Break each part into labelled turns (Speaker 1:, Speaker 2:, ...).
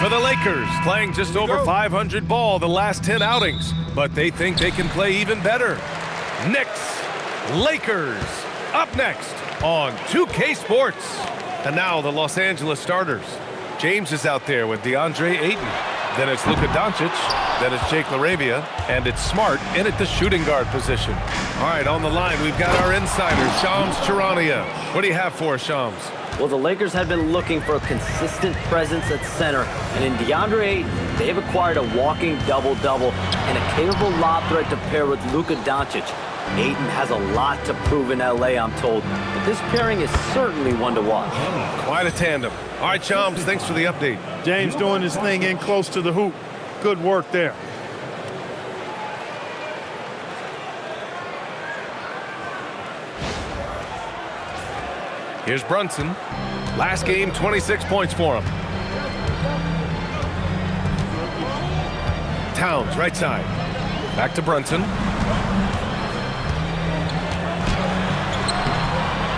Speaker 1: For the Lakers, playing just over 500 ball the last 10 outings, but they think they can play even better. Knicks, Lakers, up next on 2K Sports. And now the Los Angeles starters. James is out there with DeAndre Ayton. Then it's Luka Dončić. Then it's Jake LaRavia. And it's Smart in at the shooting guard position. All right, on the line, we've got our insider, Shams Charania. What do you have for us, Shams?
Speaker 2: Well, the Lakers have been looking for a consistent presence at center, and in DeAndre Ayton, they've acquired a walking double-double and a capable lob threat to pair with Luka Dončić. Ayton has a lot to prove in L.A., I'm told, but this pairing is certainly one to watch.
Speaker 1: Quite a tandem. All right, Shams, thanks for the update.
Speaker 3: James doing his thing in close to the hoop. Good work there.
Speaker 1: Here's Brunson. Last game, 26 points for him. Towns, right side. Back to Brunson.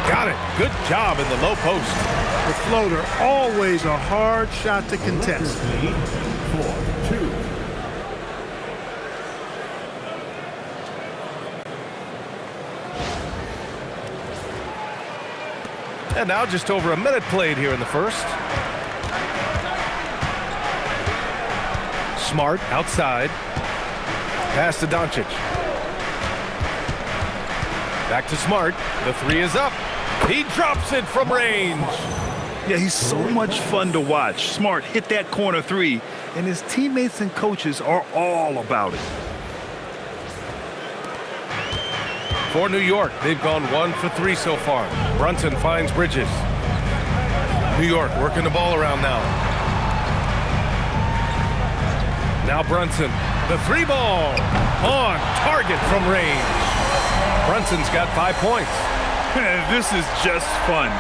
Speaker 1: Got it. Good job in the low post.
Speaker 3: The floater, always a hard shot to contest.
Speaker 4: 4-2.
Speaker 1: And now just over a minute played here in the first. Smart outside. Pass to Doncic. Back to Smart. The three is up. He drops it from range.
Speaker 5: Yeah, he's so much fun to watch. Smart hit that corner three, and his teammates and coaches are all about it.
Speaker 1: For New York, they've gone 1 for 3 so far. Brunson finds Bridges. New York working the ball around now. Now Brunson, the three ball on target from range. Brunson's got 5 points.
Speaker 5: This is just fun.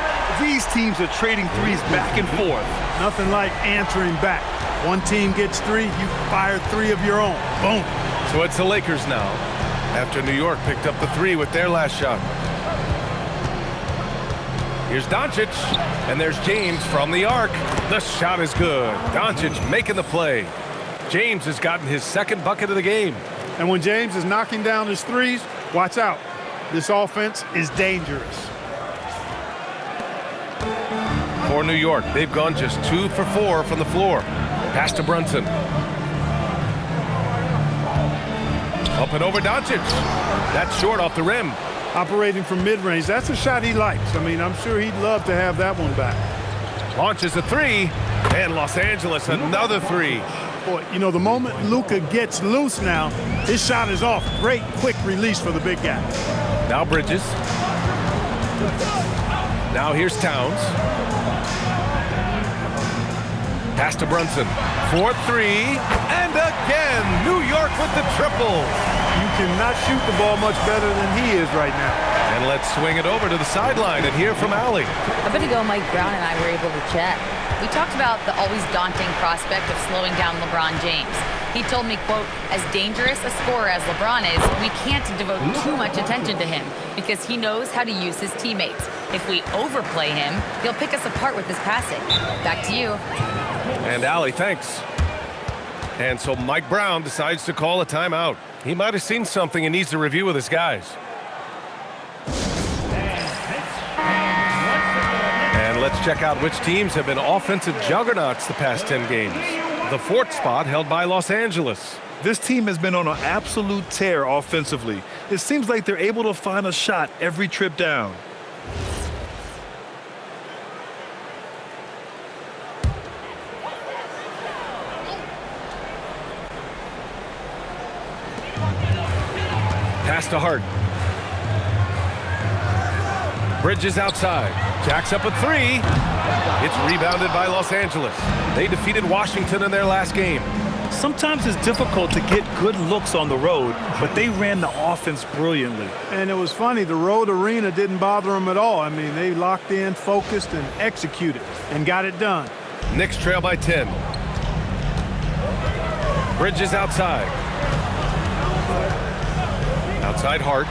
Speaker 5: These teams are trading threes back and forth.
Speaker 3: Nothing like answering back. One team gets 3, you fire 3 of your own. Boom.
Speaker 1: So it's the Lakers now, after New York picked up the 3 with their last shot. Here's Doncic, and there's James from the arc. The shot is good. Doncic making the play. James has gotten his second bucket of the game.
Speaker 3: And when James is knocking down his threes, watch out. This offense is dangerous.
Speaker 1: For New York, they've gone just 2 for 4 from the floor. Pass to Brunson. Up and over Doncic. That's short off the rim.
Speaker 3: Operating from mid-range, that's a shot he likes. I mean, I'm sure he'd love to have that one back.
Speaker 1: Launches a 3, and Los Angeles another 3.
Speaker 3: Boy, you know, the moment Luka gets loose now, his shot is off. Great quick release for the big guy.
Speaker 1: Now Bridges. Now here's Towns. Pass to Brunson. 4-3, and again, New York with the triple.
Speaker 3: You cannot shoot the ball much better than he is right now.
Speaker 1: And let's swing it over to the sideline and hear from Allie.
Speaker 6: A bit ago, Mike Brown and I were able to chat. We talked about the always daunting prospect of slowing down LeBron James. He told me, quote, as dangerous a scorer as LeBron is, we can't devote too much attention to him because he knows how to use his teammates. If we overplay him, he'll pick us apart with his passing. Back to you.
Speaker 1: And Allie, thanks. And so Mike Brown decides to call a timeout. He might have seen something and needs to review with his guys. And let's check out which teams have been offensive juggernauts the past 10 games. The 4th spot held by Los Angeles.
Speaker 5: This team has been on an absolute tear offensively. It seems like they're able to find a shot every trip down.
Speaker 1: Pass to Hart. Bridges outside. Jacks up a 3. It's rebounded by Los Angeles. They defeated Washington in their last game.
Speaker 5: Sometimes it's difficult to get good looks on the road, but they ran the offense brilliantly.
Speaker 3: And it was funny, the road arena didn't bother them at all. I mean, they locked in, focused, and executed, and got it done.
Speaker 1: Knicks trail by 10. Bridges outside. Outside Hart.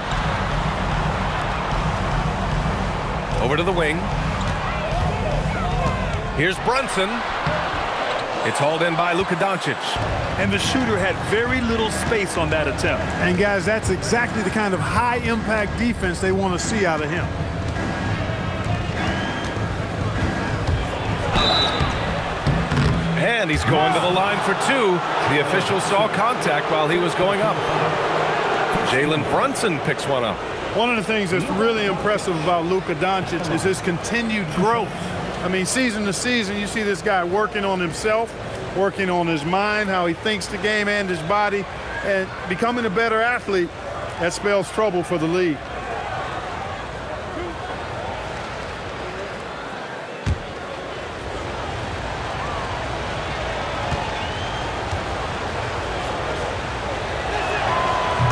Speaker 1: Over to the wing. Here's Brunson. It's hauled in by Luka Dončić.
Speaker 5: And the shooter had very little space on that attempt.
Speaker 3: And guys, that's exactly the kind of high-impact defense they want to see out of him.
Speaker 1: And he's going to the line for two. The official saw contact while he was going up. Jalen Brunson picks one up.
Speaker 3: One of the things that's really impressive about Luka Dončić is his continued growth. I mean, season to season, you see this guy working on himself, working on his mind, how he thinks the game and his body, and becoming a better athlete. That spells trouble for the league.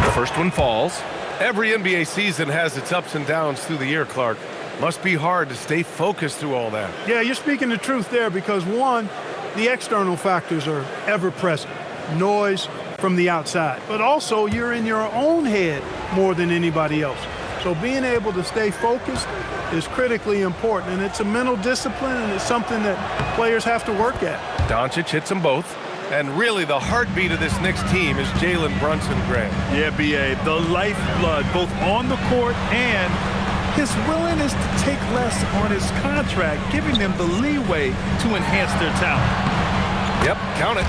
Speaker 1: The first one falls. Every NBA season has its ups and downs through the year, Clark. Must be hard to stay focused through all that.
Speaker 3: Yeah, you're speaking the truth there because, one, the external factors are ever present. Noise from the outside. But also, you're in your own head more than anybody else. So being able to stay focused is critically important. And it's a mental discipline, and it's something that players have to work at.
Speaker 1: Doncic hits them both. And really, the heartbeat of this Knicks team is Jalen Brunson, Graham.
Speaker 5: Yeah, B.A., the lifeblood, both on the court and his willingness to take less on his contract, giving them the leeway to enhance their talent.
Speaker 1: Yep, count it.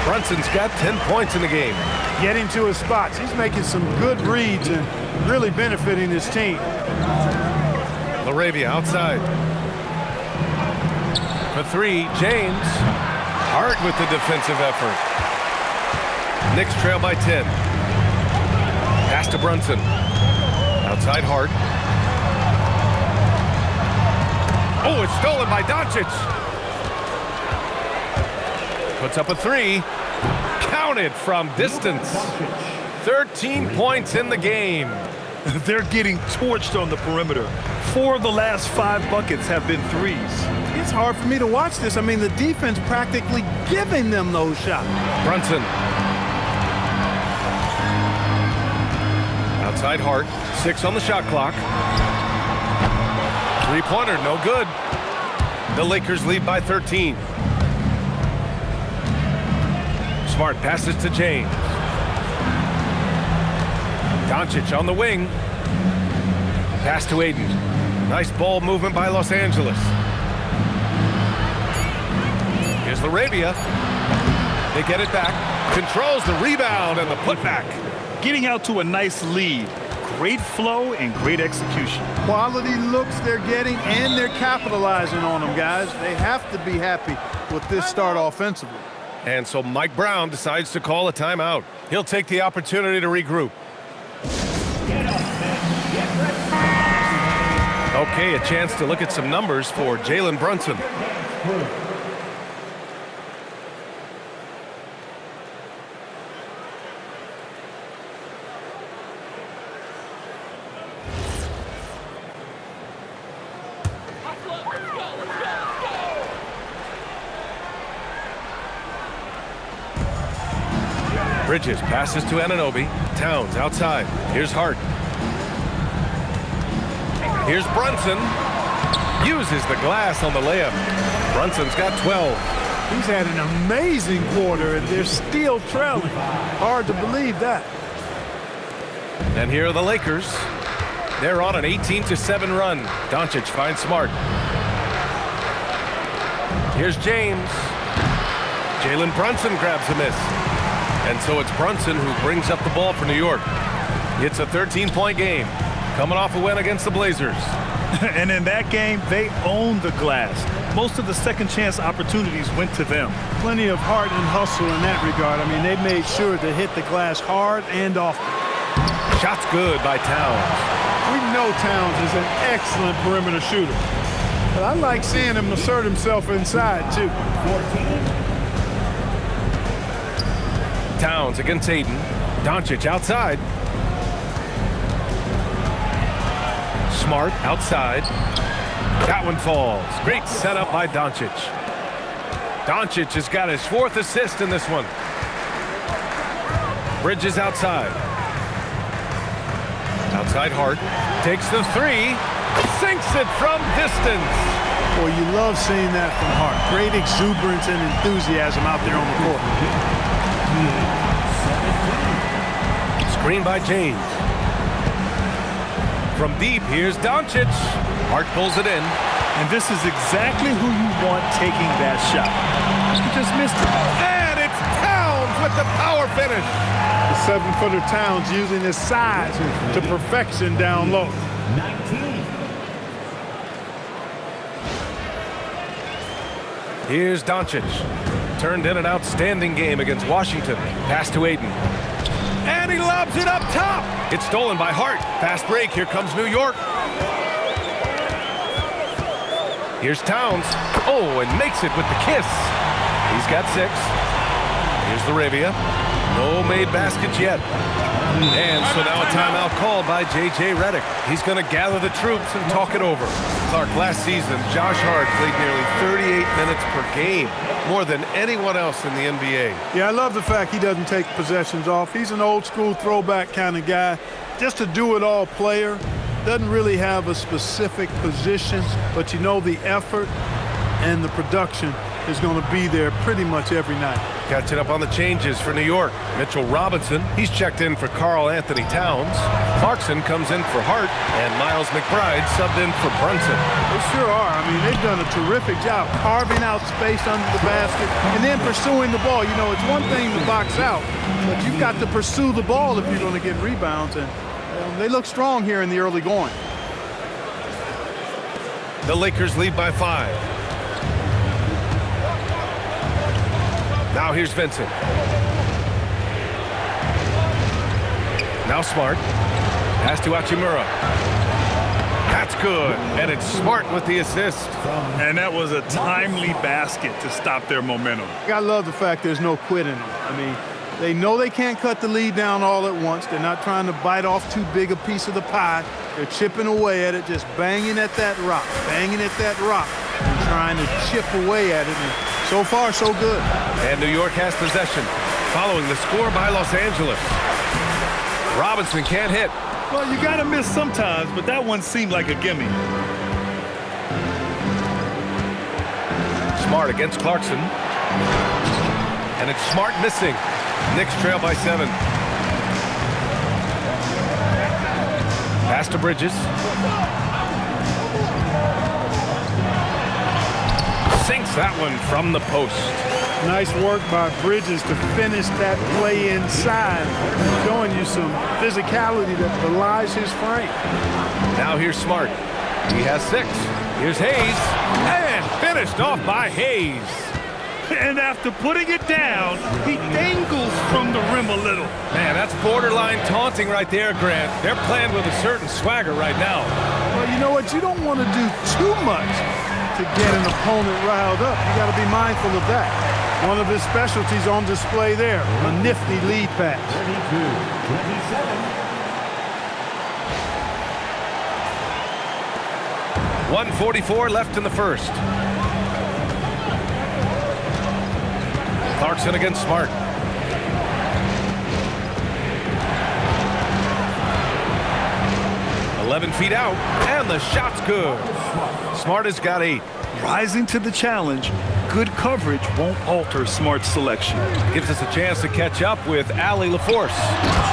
Speaker 1: Brunson's got 10 points in the game.
Speaker 3: Getting to his spots. He's making some good reads and really benefiting his team.
Speaker 1: LaRavia outside. For three, James. Hart with the defensive effort. Knicks trail by 10. Pass to Brunson. Outside Hart. Oh, it's stolen by Doncic. Puts up a three. Counted from distance. 13 points in the game.
Speaker 5: They're getting torched on the perimeter. 4 of the last 5 buckets have been threes.
Speaker 3: It's hard for me to watch this. I mean, the defense practically giving them those shots.
Speaker 1: Brunson. Outside Hart. 6 on the shot clock. Three-pointer, no good. The Lakers lead by 13. Smart passes to James. Doncic on the wing. Pass to Aiden. Nice ball movement by Los Angeles. Here's LaRavia. They get it back. Controls the rebound and the putback.
Speaker 5: Getting out to a nice lead. Great flow and great execution.
Speaker 3: Quality looks they're getting, and they're capitalizing on them, guys. They have to be happy with this start offensively.
Speaker 1: And so Mike Brown decides to call a timeout. He'll take the opportunity to regroup. Okay, a chance to look at some numbers for Jalen Brunson. Bridges passes to Anunoby. Towns outside. Here's Hart. Here's Brunson. Uses the glass on the layup. Brunson's got 12.
Speaker 3: He's had an amazing quarter, and they're still trailing. Hard to believe that.
Speaker 1: And here are the Lakers. They're on an 18-7 run. Doncic finds Smart. Here's James. Jalen Brunson grabs a miss. And so it's Brunson who brings up the ball for New York. It's a 13-point game. Coming off a win against the Blazers.
Speaker 5: And in that game, they owned the glass. Most of the second chance opportunities went to them.
Speaker 3: Plenty of heart and hustle in that regard. I mean, they made sure to hit the glass hard and often.
Speaker 1: Shot's good by Towns.
Speaker 3: We know Towns is an excellent perimeter shooter. But I like seeing him assert himself inside, too.
Speaker 4: 14.
Speaker 1: Towns against Aiden. Doncic outside. Smart outside. That one falls. Great setup by Doncic. Doncic has got his 4th assist in this one. Bridges outside. Outside Hart. Takes the 3. Sinks it from distance.
Speaker 3: Boy, you love seeing that from Hart. Great exuberance and enthusiasm out there on the court.
Speaker 1: Screen by James. From deep, here's Doncic. Hart pulls it in.
Speaker 5: And this is exactly who you want taking that shot. He just missed it.
Speaker 1: And it's Towns with the power finish.
Speaker 3: The 7-footer Towns using his size to perfection down low.
Speaker 4: 19.
Speaker 1: Here's Doncic. Turned in an outstanding game against Washington. Pass to Aiden. And he lobs it up top. It's stolen by Hart. Fast break. Here comes New York. Here's Towns. Oh, and makes it with the kiss. He's got 6. Here's the Arabia. No made baskets yet. And so now a timeout called by J.J. Redick. He's going to gather the troops and talk it over. Clark, last season, Josh Hart played nearly 38 minutes per game, more than anyone else in the NBA.
Speaker 3: Yeah, I love the fact he doesn't take possessions off. He's an old-school throwback kind of guy. Just a do-it-all player. Doesn't really have a specific position, but you know the effort and the production is going to be there pretty much every night.
Speaker 1: Catching up on the changes for New York. Mitchell Robinson, he's checked in for Karl-Anthony Towns. Clarkson comes in for Hart, and Miles McBride subbed in for Brunson.
Speaker 3: They sure are. I mean, they've done a terrific job carving out space under the basket and then pursuing the ball. You know, it's one thing to box out, but you've got to pursue the ball if you're going to get rebounds, and they look strong here in the early going.
Speaker 1: The Lakers lead by 5. Now here's Vincent. Now Smart. Pass to Hachimura. That's good. And it's Smart with the assist.
Speaker 5: And that was a timely basket to stop their momentum.
Speaker 3: I love the fact there's no quit in them. I mean, they know they can't cut the lead down all at once. They're not trying to bite off too big a piece of the pie. They're chipping away at it, just banging at that rock, and trying to chip away at it. And so far, so good.
Speaker 1: And New York has possession, following the score by Los Angeles. Robinson can't hit.
Speaker 5: Well, you got to miss sometimes, but that one seemed like a gimme.
Speaker 1: Smart against Clarkson. And it's Smart missing. Knicks trail by 7. Pass to Bridges. Sinks that one from the post.
Speaker 3: Nice work by Bridges to finish that play inside, showing you some physicality that belies his frame.
Speaker 1: Now here's Smart. He has 6. Here's Hayes. And finished off by Hayes.
Speaker 5: And after putting it down, he dangles from the rim a little.
Speaker 1: Man, that's borderline taunting right there, Grant. They're playing with a certain swagger right now.
Speaker 3: Well, you know what? You don't want to do too much to get an opponent riled up. You got to be mindful of that. One of his specialties on display there, a nifty lead pass.
Speaker 1: 1:44 left in the first. Clarkson against Smart. "11 feet out, and the shot's good. Smart has got 8.
Speaker 5: Rising to the challenge, good coverage won't alter Smart's selection.
Speaker 1: Gives us a chance to catch up with Allie LaForce.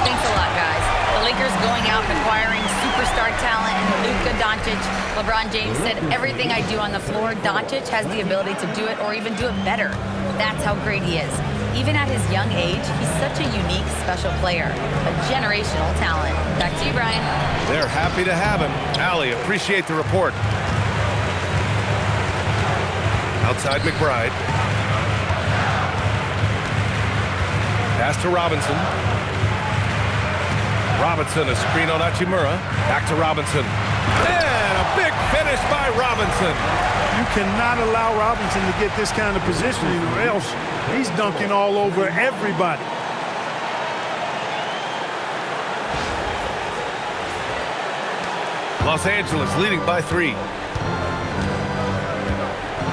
Speaker 6: Thanks a lot, guys. The Lakers going out and acquiring superstar talent in Luka Dončić. LeBron James said, everything I do on the floor, Doncic has the ability to do it or even do it better. That's how great he is. Even at his young age, he's such a unique, special player. A generational talent. Back to you, Brian.
Speaker 1: They're happy to have him. Allie, appreciate the report. Outside McBride. Pass to Robinson. Robinson, a screen on Hachimura. Back to Robinson. And a big finish by Robinson.
Speaker 3: You cannot allow Robinson to get this kind of positioning, or else he's dunking all over everybody.
Speaker 1: Los Angeles leading by 3.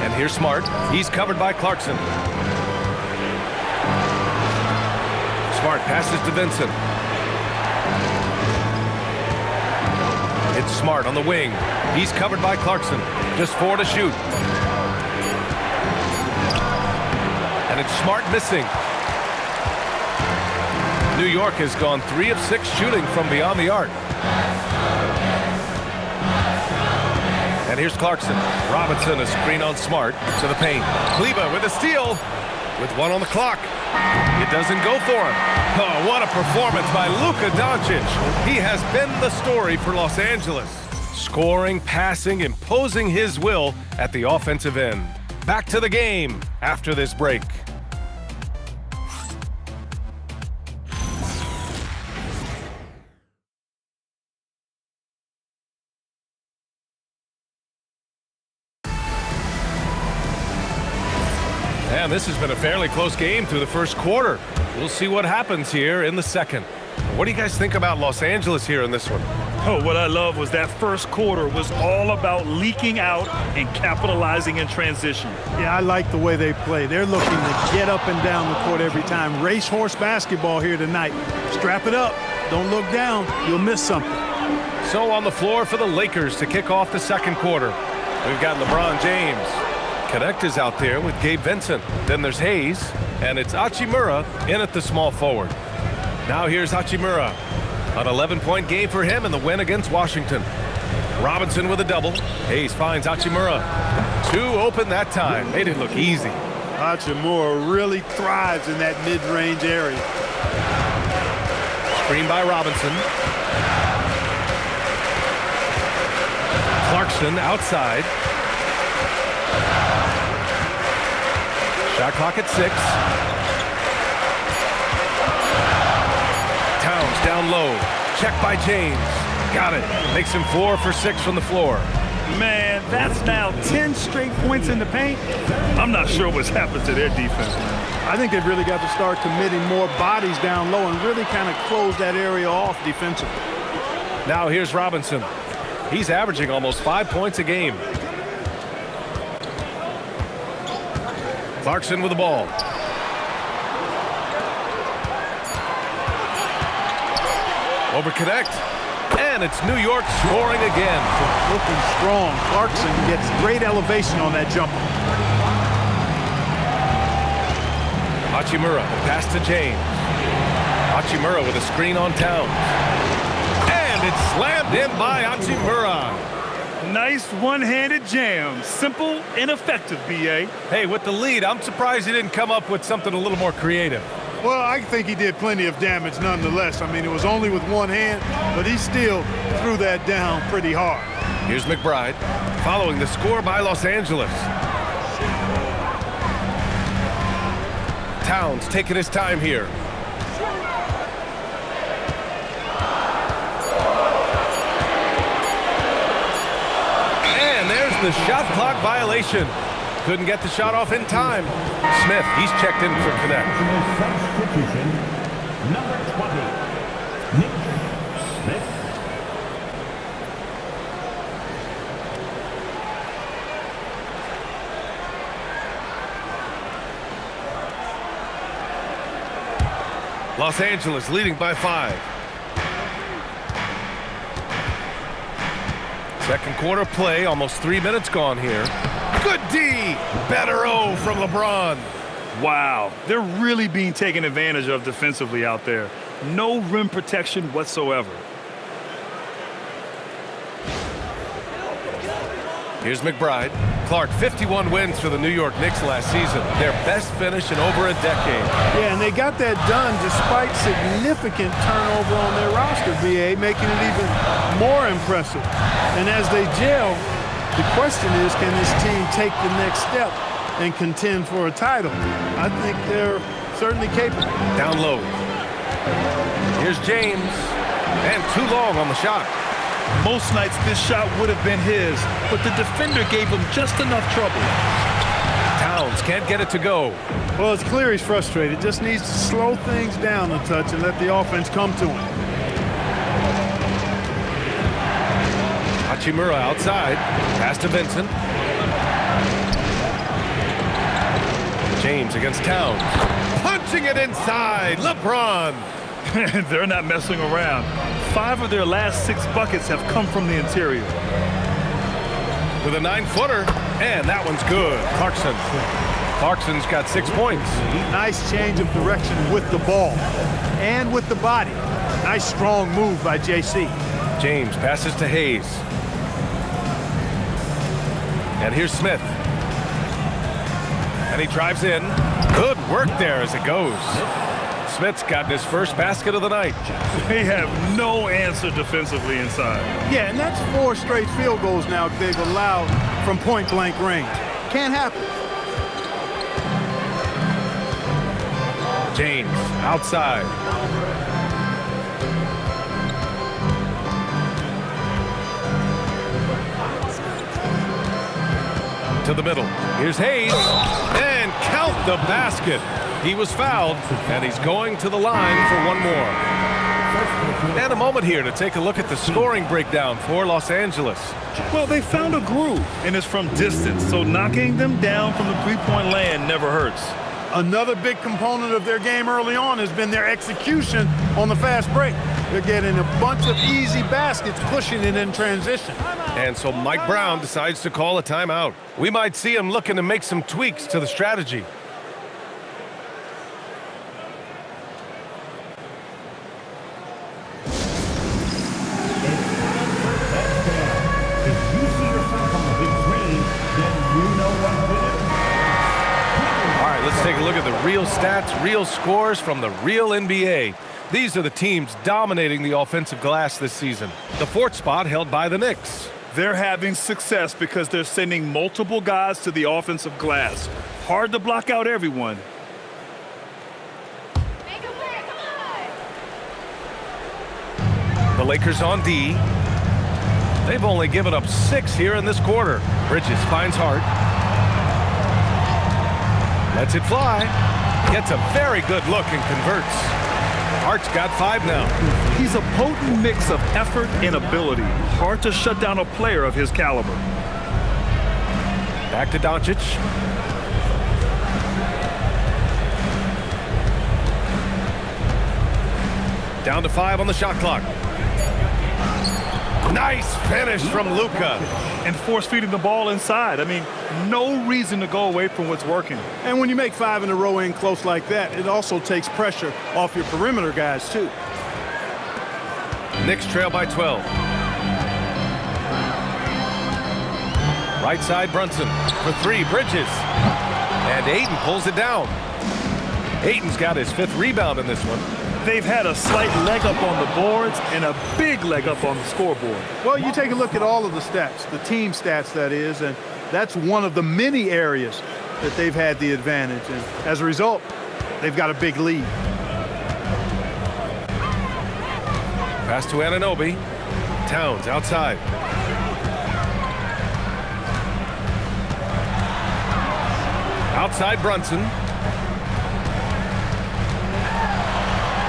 Speaker 1: And here's Smart. He's covered by Clarkson. Smart passes to Vincent. It's Smart on the wing. He's covered by Clarkson. Just 4 to shoot. And it's Smart missing. New York has gone 3 of 6 shooting from beyond the arc. And here's Clarkson. Robinson, a screen on Smart to the paint. Kleba with a steal with 1 on the clock. It doesn't go for him. Oh, what a performance by Luka Dončić. He has been the story for Los Angeles. Scoring, passing, imposing his will at the offensive end. Back to the game after this break. And this has been a fairly close game through the first quarter. We'll see what happens here in the second. What do you guys think about Los Angeles here in this one?
Speaker 5: Oh, what I love was that first quarter was all about leaking out and capitalizing in transition.
Speaker 3: Yeah, I like the way they play. They're looking to get up and down the court every time. Racehorse basketball here tonight. Strap it up. Don't look down. You'll miss something.
Speaker 1: So on the floor for the Lakers to kick off the second quarter, we've got LeBron James. Connect is out there with Gabe Vincent. Then there's Hayes, and it's Hachimura in at the small forward. Now here's Hachimura. An 11-point game for him in the win against Washington. Robinson with a double. Hayes finds Hachimura. 2 open that time. Made it look easy.
Speaker 3: Hachimura really thrives in that mid-range area.
Speaker 1: Screen by Robinson. Clarkson outside. Shot clock at 6. Towns down low. Check by James. Got it. Makes him 4 for 6 from the floor.
Speaker 5: Man, that's now 10 straight points in the paint. I'm not sure what's happened to their defense.
Speaker 3: I think they've really got to start committing more bodies down low and really kind of close that area off defensively.
Speaker 1: Now here's Robinson. He's averaging almost 5 points a game. Clarkson with the ball. Over connect. And it's New York scoring again.
Speaker 3: Looking strong. Clarkson gets great elevation on that jumper.
Speaker 1: Hachimura, pass to James. Hachimura with a screen on Towns. And it's slammed in by Hachimura.
Speaker 5: Nice one-handed jam. Simple and effective, B.A.
Speaker 1: Hey, with the lead, I'm surprised he didn't come up with something a little more creative.
Speaker 3: Well, I think he did plenty of damage nonetheless. I mean, it was only with one hand, but he still threw that down pretty hard.
Speaker 1: Here's McBride, following the score by Los Angeles. Towns taking his time here. And there's the shot clock violation. Couldn't get the shot off in time. Smith, he's checked in for connect.
Speaker 4: Substitution, number 20, Nick Smith.
Speaker 1: Los Angeles leading by 5. Second quarter play, almost 3 minutes gone here. Good D! Better O from LeBron.
Speaker 5: Wow, they're really being taken advantage of defensively out there. No rim protection whatsoever.
Speaker 1: Here's McBride. Clark, 51 wins for the New York Knicks last season. Their best finish in over a decade.
Speaker 3: Yeah, and they got that done despite significant turnover on their roster, BA, making it even more impressive. And as they gel, the question is, can this team take the next step and contend for a title? I think they're certainly capable.
Speaker 1: Down low. Here's James. And too long on the shot.
Speaker 5: Most nights this shot would have been his, but the defender gave him just enough trouble.
Speaker 1: Towns can't get it to go.
Speaker 3: Well, it's clear he's frustrated. Just needs to slow things down a touch and let the offense come to him.
Speaker 1: Hachimura outside. Pass to Vincent. James against Towns. Punching it inside. LeBron.
Speaker 5: They're not messing around. 5 of their last 6 buckets have come from the interior.
Speaker 1: with a 9-footer, and that one's good. Clarkson's got 6 points.
Speaker 3: Nice change of direction with the ball and with the body. Nice strong move by JC.
Speaker 1: James passes to Hayes. And here's Smith. And he drives in. Good work there as it goes. Smith's gotten his first basket of the night.
Speaker 5: They have no answer defensively inside.
Speaker 3: Yeah, and that's 4 straight field goals now they've allowed from point-blank range. Can't happen.
Speaker 1: James outside. To the middle. Here's Hayes. And count the basket. He was fouled, and he's going to the line for one more. And a moment here to take a look at the scoring breakdown for Los Angeles.
Speaker 5: Well, they found a groove, and it's from distance, so knocking them down from the three-point land never hurts.
Speaker 3: Another big component of their game early on has been their execution on the fast break. They're getting a bunch of easy baskets, pushing it in transition.
Speaker 1: And so Mike Brown decides to call a timeout. We might see him looking to make some tweaks to the strategy. Let's take a look at the real stats, real scores from the real NBA. These are the teams dominating the offensive glass this season. The 4th spot held by the Knicks.
Speaker 5: They're having success because they're sending multiple guys to the offensive glass. Hard to block out everyone.
Speaker 1: The Lakers on D. They've only given up 6 here in this quarter. Bridges finds Hart. Lets it fly. Gets a very good look and converts. Hart's got 5 now.
Speaker 5: He's a potent mix of effort and ability. Hard to shut down a player of his caliber.
Speaker 1: Back to Doncic. Down to 5 on the shot clock. Nice finish from Luka.
Speaker 5: And force-feeding the ball inside. I mean, no reason to go away from what's working.
Speaker 3: And when you make 5 in a row in close like that, it also takes pressure off your perimeter guys, too.
Speaker 1: Knicks trail by 12. Right side, Brunson for 3, Bridges. And Ayton pulls it down. Ayton's got his 5th rebound in this one.
Speaker 5: They've had a slight leg up on the boards and a big leg up on the scoreboard.
Speaker 3: Well, you take a look at all of the stats, the team stats that is, and that's one of the many areas that they've had the advantage. And as a result, they've got a big lead.
Speaker 1: Pass to Anunoby. Towns outside. Outside Brunson.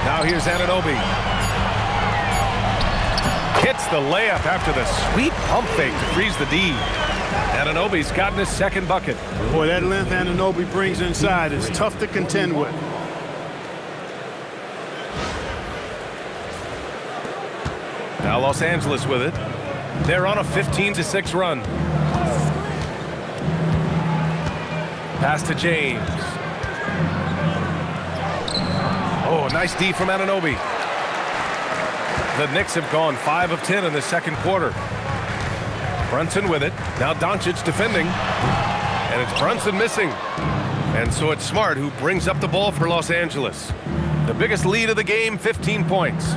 Speaker 1: Now here's Anunoby. Hits the layup after the sweet pump fake to freeze the D. Anunoby's gotten his 2nd bucket.
Speaker 3: Boy, that length Anunoby brings inside is tough to contend with.
Speaker 1: Now Los Angeles with it. They're on a 15-6 run. Pass to James. Oh, nice D from Anunoby. The Knicks have gone 5 of 10 in the 2nd quarter. Brunson with it. Now Doncic defending. And it's Brunson missing. And so it's Smart who brings up the ball for Los Angeles. The biggest lead of the game, 15 points.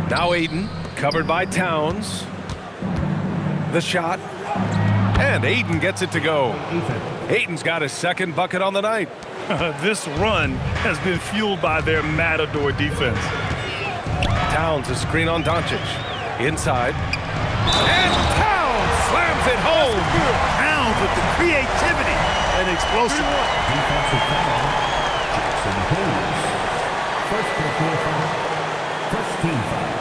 Speaker 1: Now Ayton, covered by Towns. The shot. And Ayton gets it to go. Ayton's got his 2nd bucket on the night.
Speaker 5: This run has been fueled by their Matador defense.
Speaker 1: Towns a screen on Doncic. Inside. And Towns slams it home.
Speaker 3: Towns with the creativity and explosive.
Speaker 4: Defensive foul. Jackson Hayes. First personal foul. First team foul.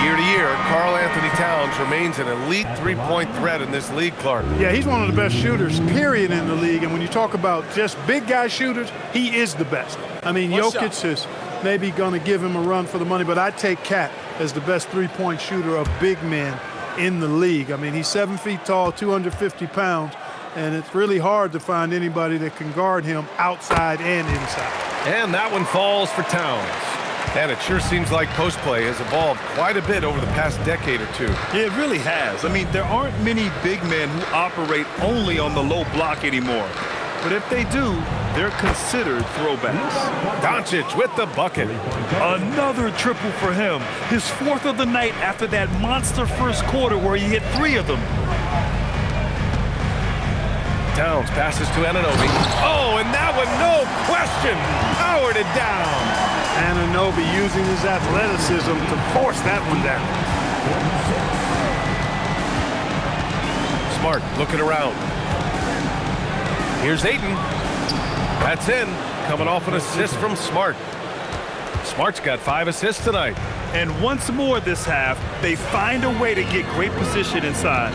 Speaker 1: Year to year, Karl-Anthony Towns remains an elite three-point threat in this league, Clark.
Speaker 3: Yeah, he's one of the best shooters, period, in the league. And when you talk about just big guy shooters, he is the best. I mean, Jokic is maybe going to give him a run for the money, but I take Cat as the best three-point shooter of big men in the league. I mean, he's 7 feet tall, 250 pounds, and it's really hard to find anybody that can guard him outside and inside.
Speaker 1: And that one falls for Towns. And it sure seems like post play has evolved quite a bit over the past decade or two.
Speaker 5: Yeah, it really has. I mean, there aren't many big men who operate only on the low block anymore. But if they do, they're considered throwbacks.
Speaker 1: Doncic with the bucket.
Speaker 5: Another triple for him. His 4th of the night after that monster first quarter where he hit 3 of them.
Speaker 1: Towns passes to Anunoby. Oh, and that one, no question, powered it down.
Speaker 3: Anunoby using his athleticism to force that one down.
Speaker 1: Smart looking around. Here's Ayton. That's in. Coming off an assist from Smart. Smart's got 5 assists tonight.
Speaker 5: And once more this half, they find a way to get great position inside.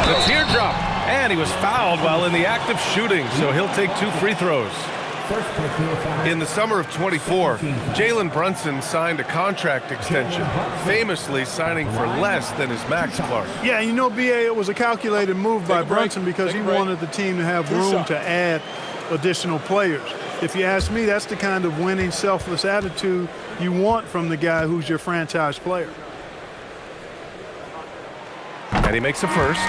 Speaker 1: The teardrop. And he was fouled while in the act of shooting, so he'll take 2 free throws. In the summer of 24, Jalen Brunson signed a contract extension, famously signing for less than his max, Clark.
Speaker 3: Yeah, you know, B.A., it was a calculated move by Brunson because he wanted the team to have room to add additional players. If you ask me, that's the kind of winning, selfless attitude you want from the guy who's your franchise player.
Speaker 1: And he makes a first.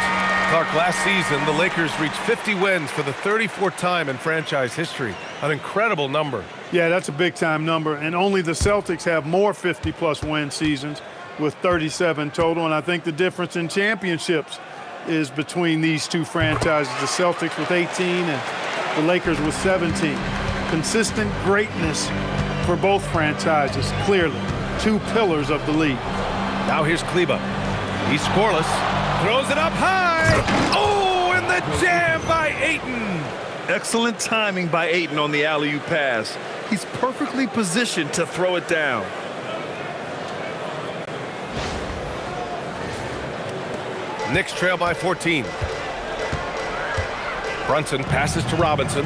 Speaker 1: Clark, last season, the Lakers reached 50 wins for the 34th time in franchise history. An incredible number.
Speaker 3: Yeah, that's a big-time number, and only the Celtics have more 50-plus win seasons with 37 total, and I think the difference in championships is between these two franchises, the Celtics with 18 and the Lakers with 17. Consistent greatness for both franchises, clearly. 2 pillars of the league.
Speaker 1: Now here's Kleber. He's scoreless. Throws it up high. Oh, and the jam by Ayton.
Speaker 5: Excellent timing by Ayton on the alley-oop pass. He's perfectly positioned to throw it down.
Speaker 1: Knicks trail by 14. Brunson passes to Robinson.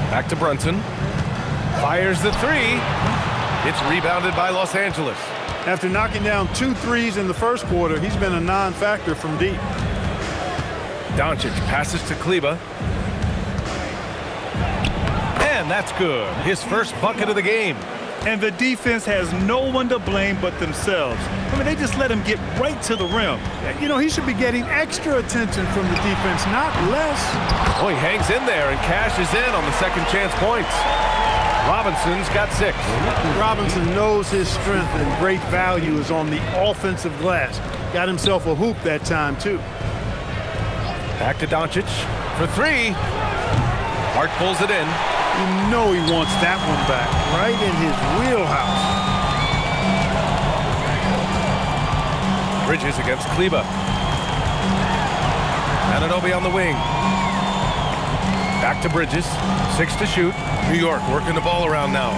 Speaker 1: Back to Brunson. Fires the 3. It's rebounded by Los Angeles.
Speaker 3: After knocking down 2 threes in the first quarter, he's been a non-factor from deep.
Speaker 1: Doncic passes to Kleber. And that's good. His first bucket of the game.
Speaker 5: And the defense has no one to blame but themselves. I mean, they just let him get right to the rim.
Speaker 3: You know, he should be getting extra attention from the defense, not less.
Speaker 1: Oh, he hangs in there and cashes in on the second chance points. Robinson's got 6.
Speaker 3: Robinson knows his strength and great value is on the offensive glass. Got himself a hoop that time, too.
Speaker 1: Back to Doncic for 3. Hart pulls it in.
Speaker 3: You know he wants that one back, right in his wheelhouse.
Speaker 1: Bridges against Kleber. Anunoby on the wing. Back to Bridges. 6 to shoot. New York working the ball around now.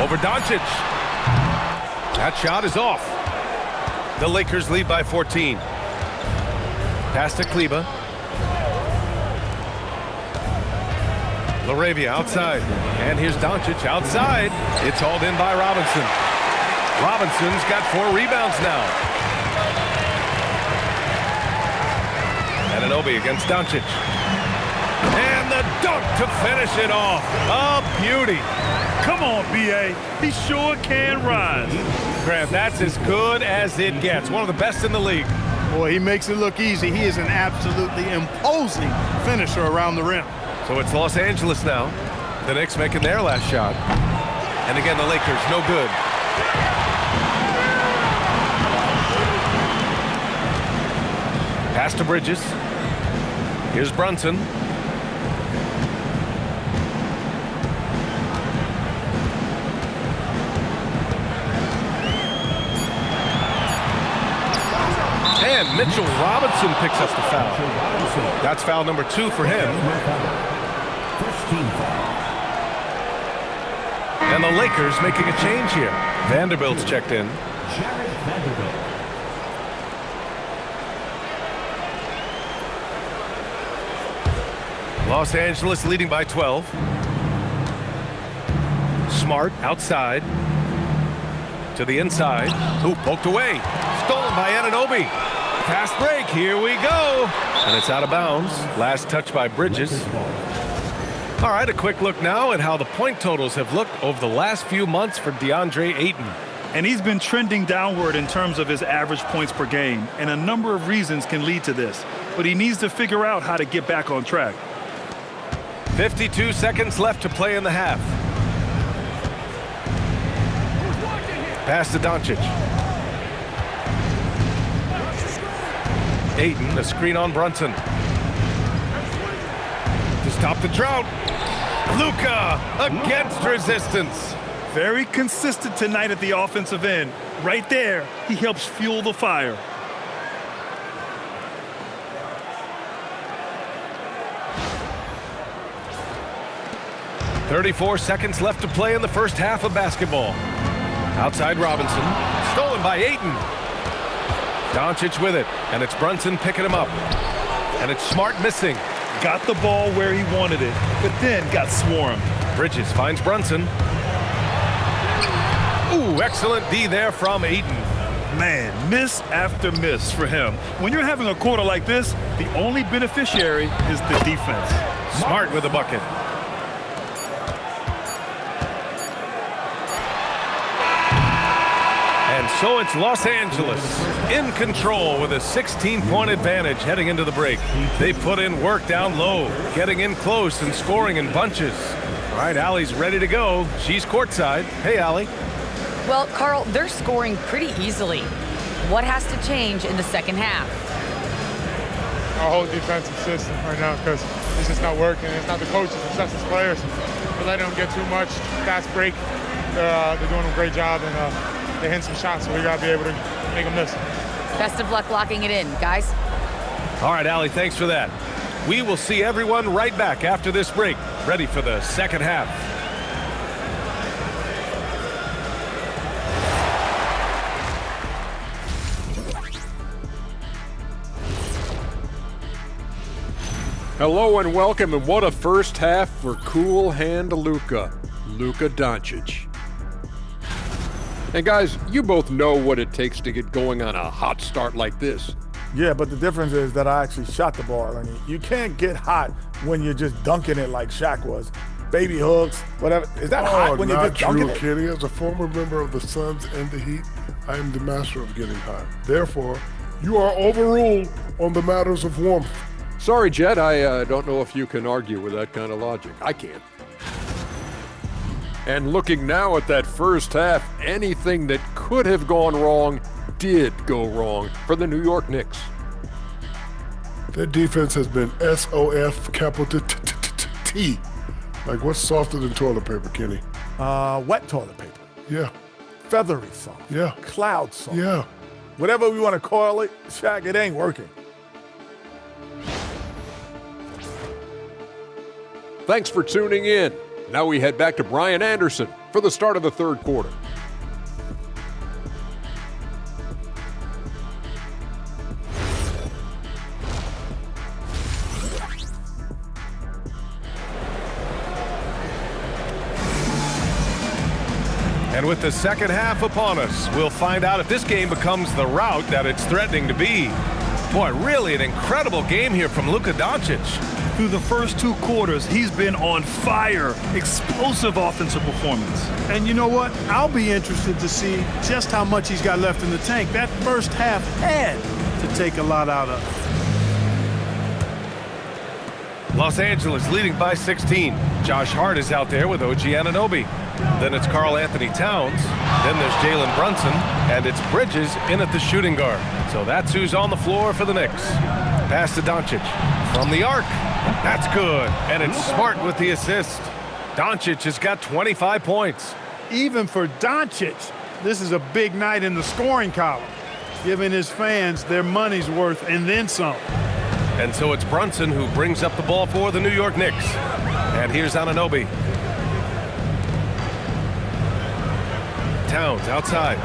Speaker 1: Over Doncic. That shot is off. The Lakers lead by 14. Pass to Kleber. LaRavia outside. And here's Doncic outside. It's hauled in by Robinson. Robinson's got 4 rebounds now. Anunoby against Doncic. And the dunk to finish it off. A beauty.
Speaker 5: Come on, B.A. He sure can rise.
Speaker 1: Grant, that's as good as it gets. One of the best in the league.
Speaker 3: Boy, he makes it look easy. He is an absolutely imposing finisher around the rim.
Speaker 1: So it's Los Angeles now. The Knicks making their last shot. And again, the Lakers, no good. Pass to Bridges. Here's Brunson. And Mitchell Robinson picks up the foul. That's foul number 2 for him. And the Lakers making a change here. Vanderbilt's checked in.
Speaker 4: Jared Vanderbilt.
Speaker 1: Los Angeles leading by 12. Smart outside. To the inside. Who poked away. Stolen by Anunoby. Fast break. Here we go. And it's out of bounds. Last touch by Bridges. All right, a quick look now at how the point totals have looked over the last few months for DeAndre Ayton.
Speaker 5: And he's been trending downward in terms of his average points per game. And a number of reasons can lead to this. But he needs to figure out how to get back on track.
Speaker 1: 52 seconds left to play in the half. Pass to Doncic. Ayton, a screen on Brunson. To stop the drought. Luka against resistance.
Speaker 5: Very consistent tonight at the offensive end. Right there, he helps fuel the fire.
Speaker 1: .34 seconds left to play in the first half of basketball. Outside Robinson. Stolen by Ayton. Doncic with it. And it's Brunson picking him up. And it's Smart missing.
Speaker 5: Got the ball where he wanted it, but then got swarmed.
Speaker 1: Bridges finds Brunson. Ooh, excellent D there from Ayton.
Speaker 5: Man, miss after miss for him. When you're having a quarter like this, the only beneficiary is the defense.
Speaker 1: Smart with the bucket. And so it's Los Angeles in control with a 16-point advantage heading into the break. They put in work down low, getting in close and scoring in bunches. All right, Allie's ready to go. She's courtside. Hey, Allie.
Speaker 6: Well, Carl, they're scoring pretty easily. What has to change in the second half?
Speaker 7: Our whole defensive system right now, because it's just not working. It's not the coaches, it's just the players. We're letting them get too much. Fast break. They're doing a great job, and they hit some shots, so we got to be able to make them miss.
Speaker 6: Best of luck locking it in, guys.
Speaker 1: All right, Allie, thanks for that. We will see everyone right back after this break, ready for the second half.
Speaker 8: Hello and welcome, and what a first half for cool hand Luka Dončić. And guys, you both know what it takes to get going on a hot start like this.
Speaker 9: Yeah, but the difference is that I actually shot the ball. I mean, you can't get hot when you're just dunking it like Shaq was. Baby hooks, whatever. Is that hot when you're just dunking it?
Speaker 10: Kenny. As a former member of the Suns and the Heat, I am the master of getting hot. Therefore, you are overruled on the matters of warmth.
Speaker 8: Sorry, Jet, I don't know if you can argue with that kind of logic. I can't. And looking now at that first half, anything that could have gone wrong did go wrong for the New York Knicks.
Speaker 10: Their defense has been SOF capital T. Like, what's softer than toilet paper, Kenny?
Speaker 9: Wet toilet paper.
Speaker 10: Yeah.
Speaker 9: Feathery soft.
Speaker 10: Yeah.
Speaker 9: Cloud soft.
Speaker 10: Yeah.
Speaker 9: Whatever we want to call it, Shaq, it ain't working.
Speaker 8: Thanks for tuning in. Now we head back to Brian Anderson for the start of the third quarter.
Speaker 1: And with the second half upon us, we'll find out if this game becomes the rout that it's threatening to be. Boy, really an incredible game here from Luka Dončić.
Speaker 5: Through the first two quarters, he's been on fire. Explosive offensive performance.
Speaker 3: And you know what? I'll be interested to see just how much he's got left in the tank. That first half had to take a lot out of it.
Speaker 1: Los Angeles leading by 16. Josh Hart is out there with OG Anunoby. Then it's Karl-Anthony Towns. Then there's Jalen Brunson. And it's Bridges in at the shooting guard. So that's who's on the floor for the Knicks. Pass to Doncic. From the arc. That's good. And it's Smart with the assist. Doncic has got 25 points.
Speaker 3: Even for Doncic, this is a big night in the scoring column, giving his fans their money's worth and then some.
Speaker 1: And so it's Brunson who brings up the ball for the New York Knicks. And here's Anunoby. Towns outside.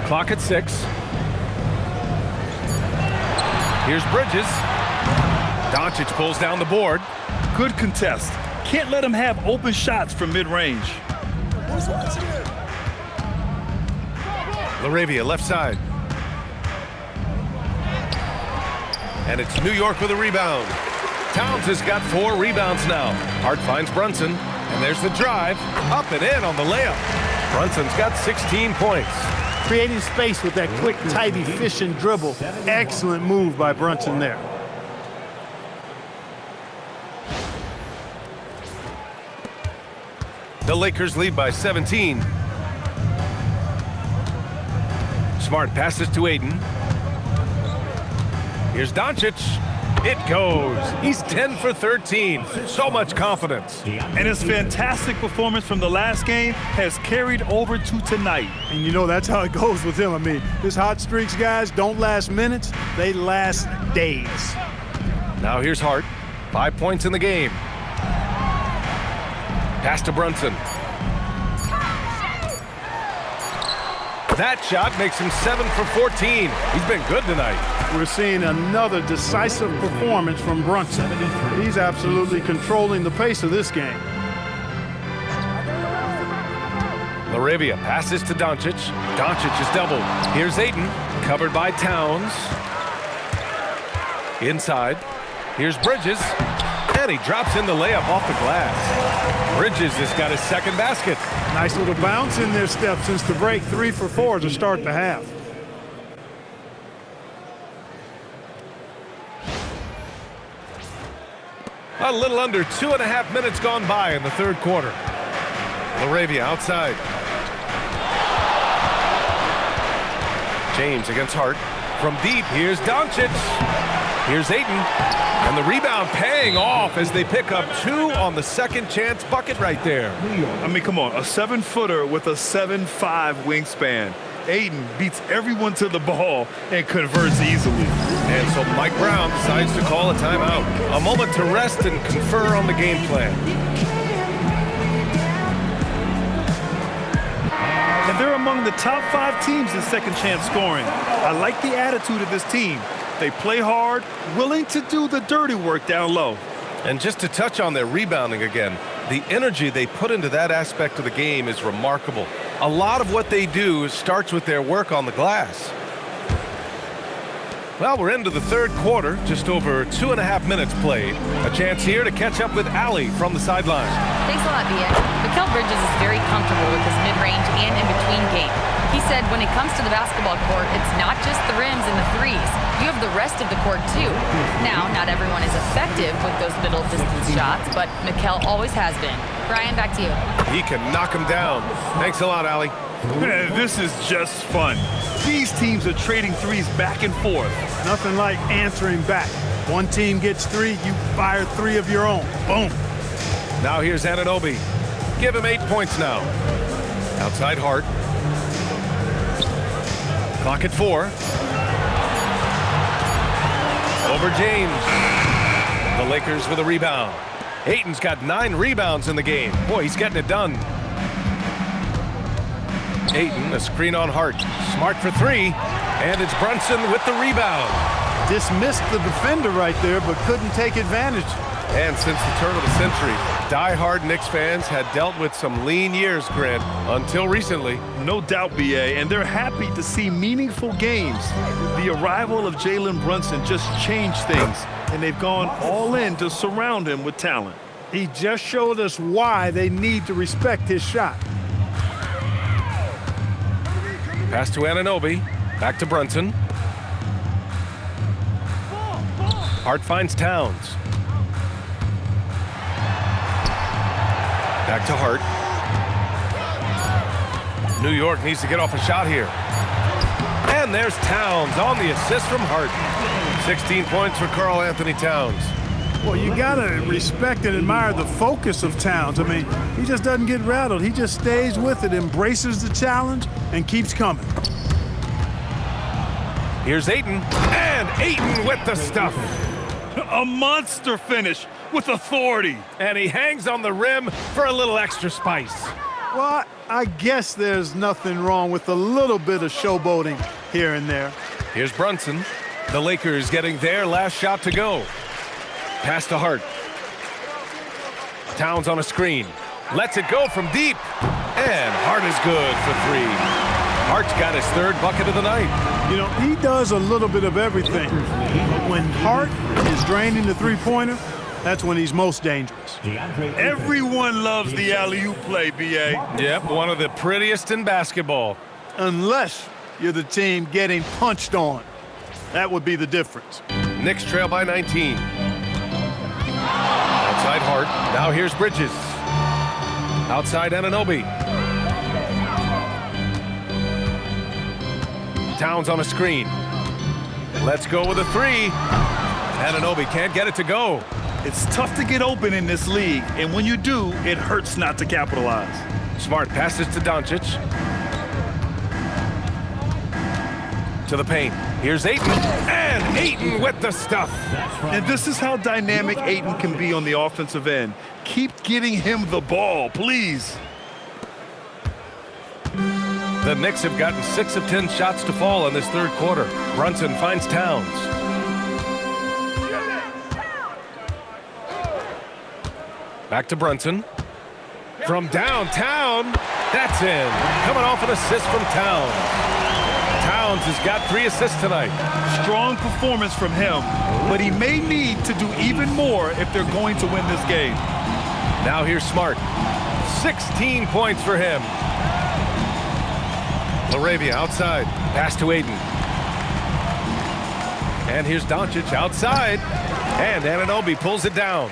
Speaker 1: Clock at 6. Here's Bridges. Doncic pulls down the board.
Speaker 5: Good contest. Can't let him have open shots from mid-range.
Speaker 1: LaRavia left side. And it's New York with a rebound. Towns has got 4 rebounds now. Hart finds Brunson, and there's the drive. Up and in on the layup. Brunson's got 16 points.
Speaker 3: Creating space with that quick, tight, efficient dribble. Excellent move by Brunson there.
Speaker 1: The Lakers lead by 17. Smart passes to Ayton. Here's Doncic. It goes. He's 10 for 13. So much confidence.
Speaker 5: And his fantastic performance from the last game has carried over to tonight.
Speaker 3: And you know, that's how it goes with him. I mean, his hot streaks, guys, don't last minutes. They last days.
Speaker 1: Now here's Hart. 5 points in the game. Pass to Brunson. That shot makes him 7 for 14. He's been good tonight.
Speaker 3: We're seeing another decisive performance from Brunson. He's absolutely controlling the pace of this game.
Speaker 1: LaRavia passes to Doncic. Doncic is doubled. Here's Ayton, covered by Towns. Inside. Here's Bridges. And he drops in the layup off the glass. Bridges has got his second basket.
Speaker 3: Nice little bounce in their step since the break. 3 for 4 to start the half.
Speaker 1: A little under 2.5 minutes gone by in the third quarter. LaRavia outside. James against Hart. From deep, here's Doncic. Here's Ayton. And the rebound paying off as they pick up 2 on the second chance bucket right there.
Speaker 5: I mean, come on, a 7-footer with a 7'5" wingspan. Ayton beats everyone to the ball and converts easily.
Speaker 1: And so Mike Brown decides to call a timeout. A moment to rest and confer on the game plan.
Speaker 5: And they're among the top 5 teams in second chance scoring. I like the attitude of this team. They play hard, willing to do the dirty work down low.
Speaker 1: And just to touch on their rebounding again, the energy they put into that aspect of the game is remarkable. A lot of what they do starts with their work on the glass. Well, we're into the third quarter, just over 2.5 minutes played. A chance here to catch up with Allie from the sideline.
Speaker 6: Thanks a lot, B.A. Mikal Bridges is very comfortable with his mid-range and in-between game. He said when it comes to the basketball court, it's not just the rims and the threes. You have the rest of the court, too. Now, not everyone is effective with those middle-distance shots, but Mikal always has been. Brian, back to you.
Speaker 1: He can knock him down. Thanks a lot, Allie.
Speaker 5: Man, this is just fun. These teams are trading threes back and forth.
Speaker 3: Nothing like answering back. One team gets 3, you fire 3 of your own. Boom.
Speaker 1: Now here's Anunoby. Give him 8 points now. Outside Hart. Clock at 4. Over James. The Lakers with a rebound. Ayton's got 9 rebounds in the game. Boy, he's getting it done. Ayton, a screen on Hart. Smart for 3. And it's Brunson with the rebound.
Speaker 3: Dismissed the defender right there, but couldn't take advantage.
Speaker 1: And since the turn of the century, die-hard Knicks fans had dealt with some lean years, Grant, until recently.
Speaker 5: No doubt, B.A., and they're happy to see meaningful games. The arrival of Jalen Brunson just changed things, and they've gone all in to surround him with talent.
Speaker 3: He just showed us why they need to respect his shot.
Speaker 1: Pass to Anunoby. Back to Brunson. Hart finds Towns. Back to Hart. New York needs to get off a shot here. And there's Towns on the assist from Hart. 16 points for Karl-Anthony Towns.
Speaker 3: Well, you got to respect and admire the focus of Towns. I mean, he just doesn't get rattled. He just stays with it, embraces the challenge, and keeps coming.
Speaker 1: Here's Ayton, and Ayton with the stuff.
Speaker 5: A monster finish. with authority.
Speaker 1: And he hangs on the rim for a little extra spice.
Speaker 3: Well, I guess there's nothing wrong with a little bit of showboating here and there.
Speaker 1: Here's Brunson. The Lakers getting their last shot to go. Pass to Hart. Towns on a screen. Lets it go from deep. And Hart is good for three. Hart's got his third bucket of the night.
Speaker 3: You know, he does a little bit of everything. But when Hart is draining the three-pointer, that's when he's most dangerous.
Speaker 5: Everyone loves the alley-oop play, B.A.
Speaker 1: Yep, one of the prettiest in basketball.
Speaker 3: Unless you're the team getting punched on. That would be the difference.
Speaker 1: Knicks trail by 19. Outside Hart. Now here's Bridges. Outside Anunoby. Towns on a screen. Let's go with a three. Anunoby can't get it to go.
Speaker 5: It's tough to get open in this league, and when you do, it hurts not to capitalize.
Speaker 1: Smart passes to Doncic. To the paint. Here's Ayton. And Ayton with the stuff.
Speaker 5: And this is how dynamic Ayton can be on the offensive end. Keep getting him the ball, please.
Speaker 1: The Knicks have gotten 6 of 10 shots to fall in this third quarter. Brunson finds Towns. Back to Brunson. From downtown, that's in. Coming off an assist from Towns. Towns has got 3 assists tonight.
Speaker 5: Strong performance from him, but he may need to do even more if they're going to win this game.
Speaker 1: Now here's Smart. 16 points for him. LaRavia outside. Pass to Ayton. And here's Doncic outside. And Anunoby pulls it down.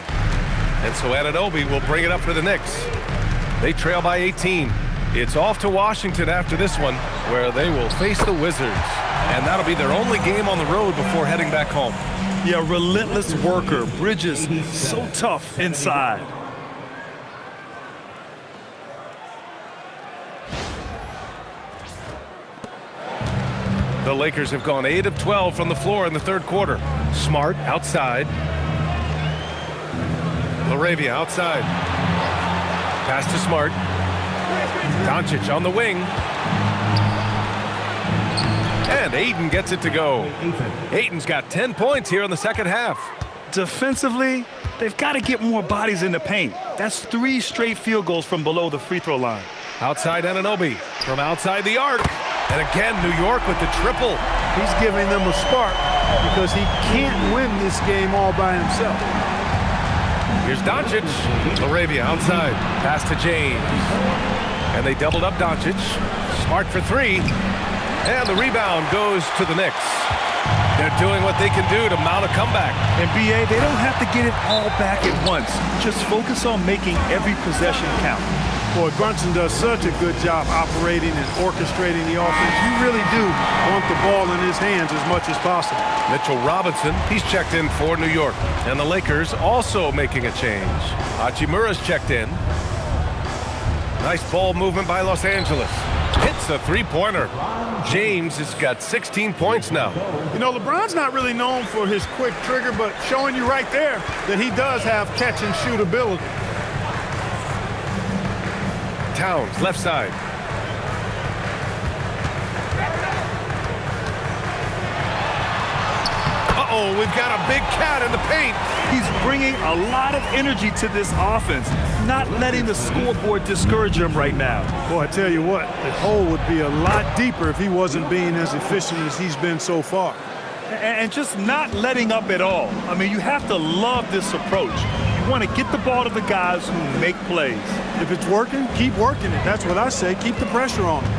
Speaker 1: And so Anunoby will bring it up for the Knicks. They trail by 18. It's off to Washington after this one, where they will face the Wizards. And that'll be their only game on the road before heading back home.
Speaker 5: Yeah, relentless worker. Bridges, so tough inside.
Speaker 1: The Lakers have gone 8 of 12 from the floor in the third quarter. Smart outside. LaRavia outside. Pass to Smart. Doncic on the wing. And Ayton gets it to go. Ayton's got 10 points here in the second half.
Speaker 5: Defensively, they've got to get more bodies in the paint. That's 3 straight field goals from below the free throw line.
Speaker 1: Outside Anunoby from outside the arc. And again, New York with the triple.
Speaker 3: He's giving them a spark because he can't win this game all by himself.
Speaker 1: Here's Doncic. LaRavia outside. Pass to James. And they doubled up Doncic. Smart for 3. And the rebound goes to the Knicks. They're doing what they can do to mount a comeback.
Speaker 5: And B.A., they don't have to get it all back at once. Just focus on making every possession count.
Speaker 3: Boy, Brunson does such a good job operating and orchestrating the offense. You really do want the ball in his hands as much as possible.
Speaker 1: Mitchell Robinson, he's checked in for New York. And the Lakers also making a change. Hachimura's checked in. Nice ball movement by Los Angeles. Hits a three-pointer. James has got 16 points now.
Speaker 3: You know, LeBron's not really known for his quick trigger, but showing you right there that he does have catch-and-shoot ability.
Speaker 1: Towns, left side. Uh-oh, we've got a big cat in the paint.
Speaker 5: He's bringing a lot of energy to this offense, not letting the scoreboard discourage him right now.
Speaker 3: Boy, I tell you what, the hole would be a lot deeper if he wasn't being as efficient as he's been so far.
Speaker 5: And just not letting up at all. I mean, you have to love this approach. You want to get the ball to the guys who make plays.
Speaker 3: If it's working, keep working it. That's what I say. Keep the pressure on him.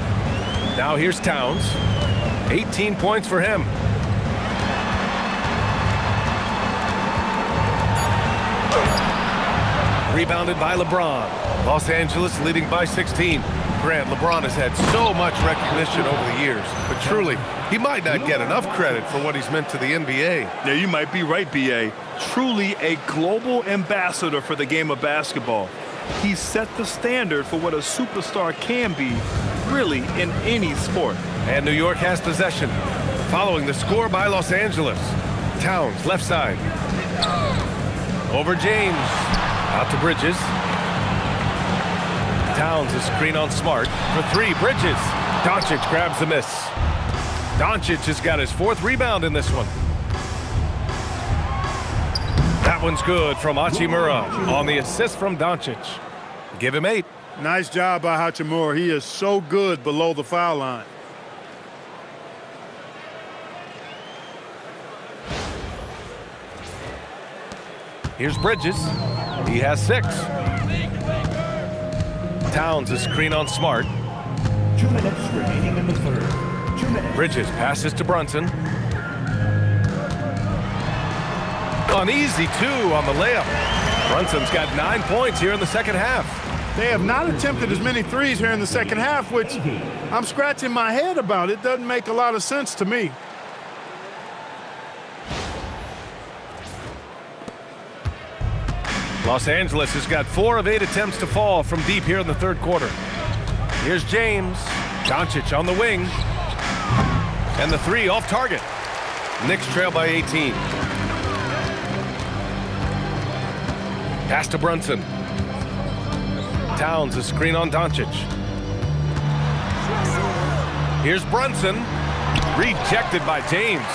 Speaker 1: Now here's Towns. 18 points for him. Rebounded by LeBron. Los Angeles leading by 16. Grant, LeBron has had so much recognition over the years, but truly, he might not get enough credit for what he's meant to the NBA.
Speaker 5: Yeah, you might be right, B.A. Truly a global ambassador for the game of basketball. He set the standard for what a superstar can be, really, in any sport.
Speaker 1: And New York has possession, following the score by Los Angeles. Towns, left side. Over James. Out to Bridges. Towns is screen on Smart. For three, Bridges. Doncic grabs the miss. Doncic has got his 4th rebound in this one. That one's good from Hachimura on the assist from Doncic. Give him 8.
Speaker 3: Nice job by Hachimura. He is so good below the foul line.
Speaker 1: Here's Bridges. He has 6. Towns is screen on Smart.
Speaker 4: 2 minutes remaining in the third. 2 minutes.
Speaker 1: Bridges passes to Brunson. An easy 2 on the layup. Brunson's got 9 points here in the second half.
Speaker 3: They have not attempted as many threes here in the second half, which I'm scratching my head about. It doesn't make a lot of sense to me.
Speaker 1: Los Angeles has got 4 of 8 attempts to fall from deep here in the third quarter. Here's James. Doncic on the wing. And the 3 off target. Knicks trail by 18. Pass to Brunson. Towns a screen on Doncic. Here's Brunson. Rejected by James.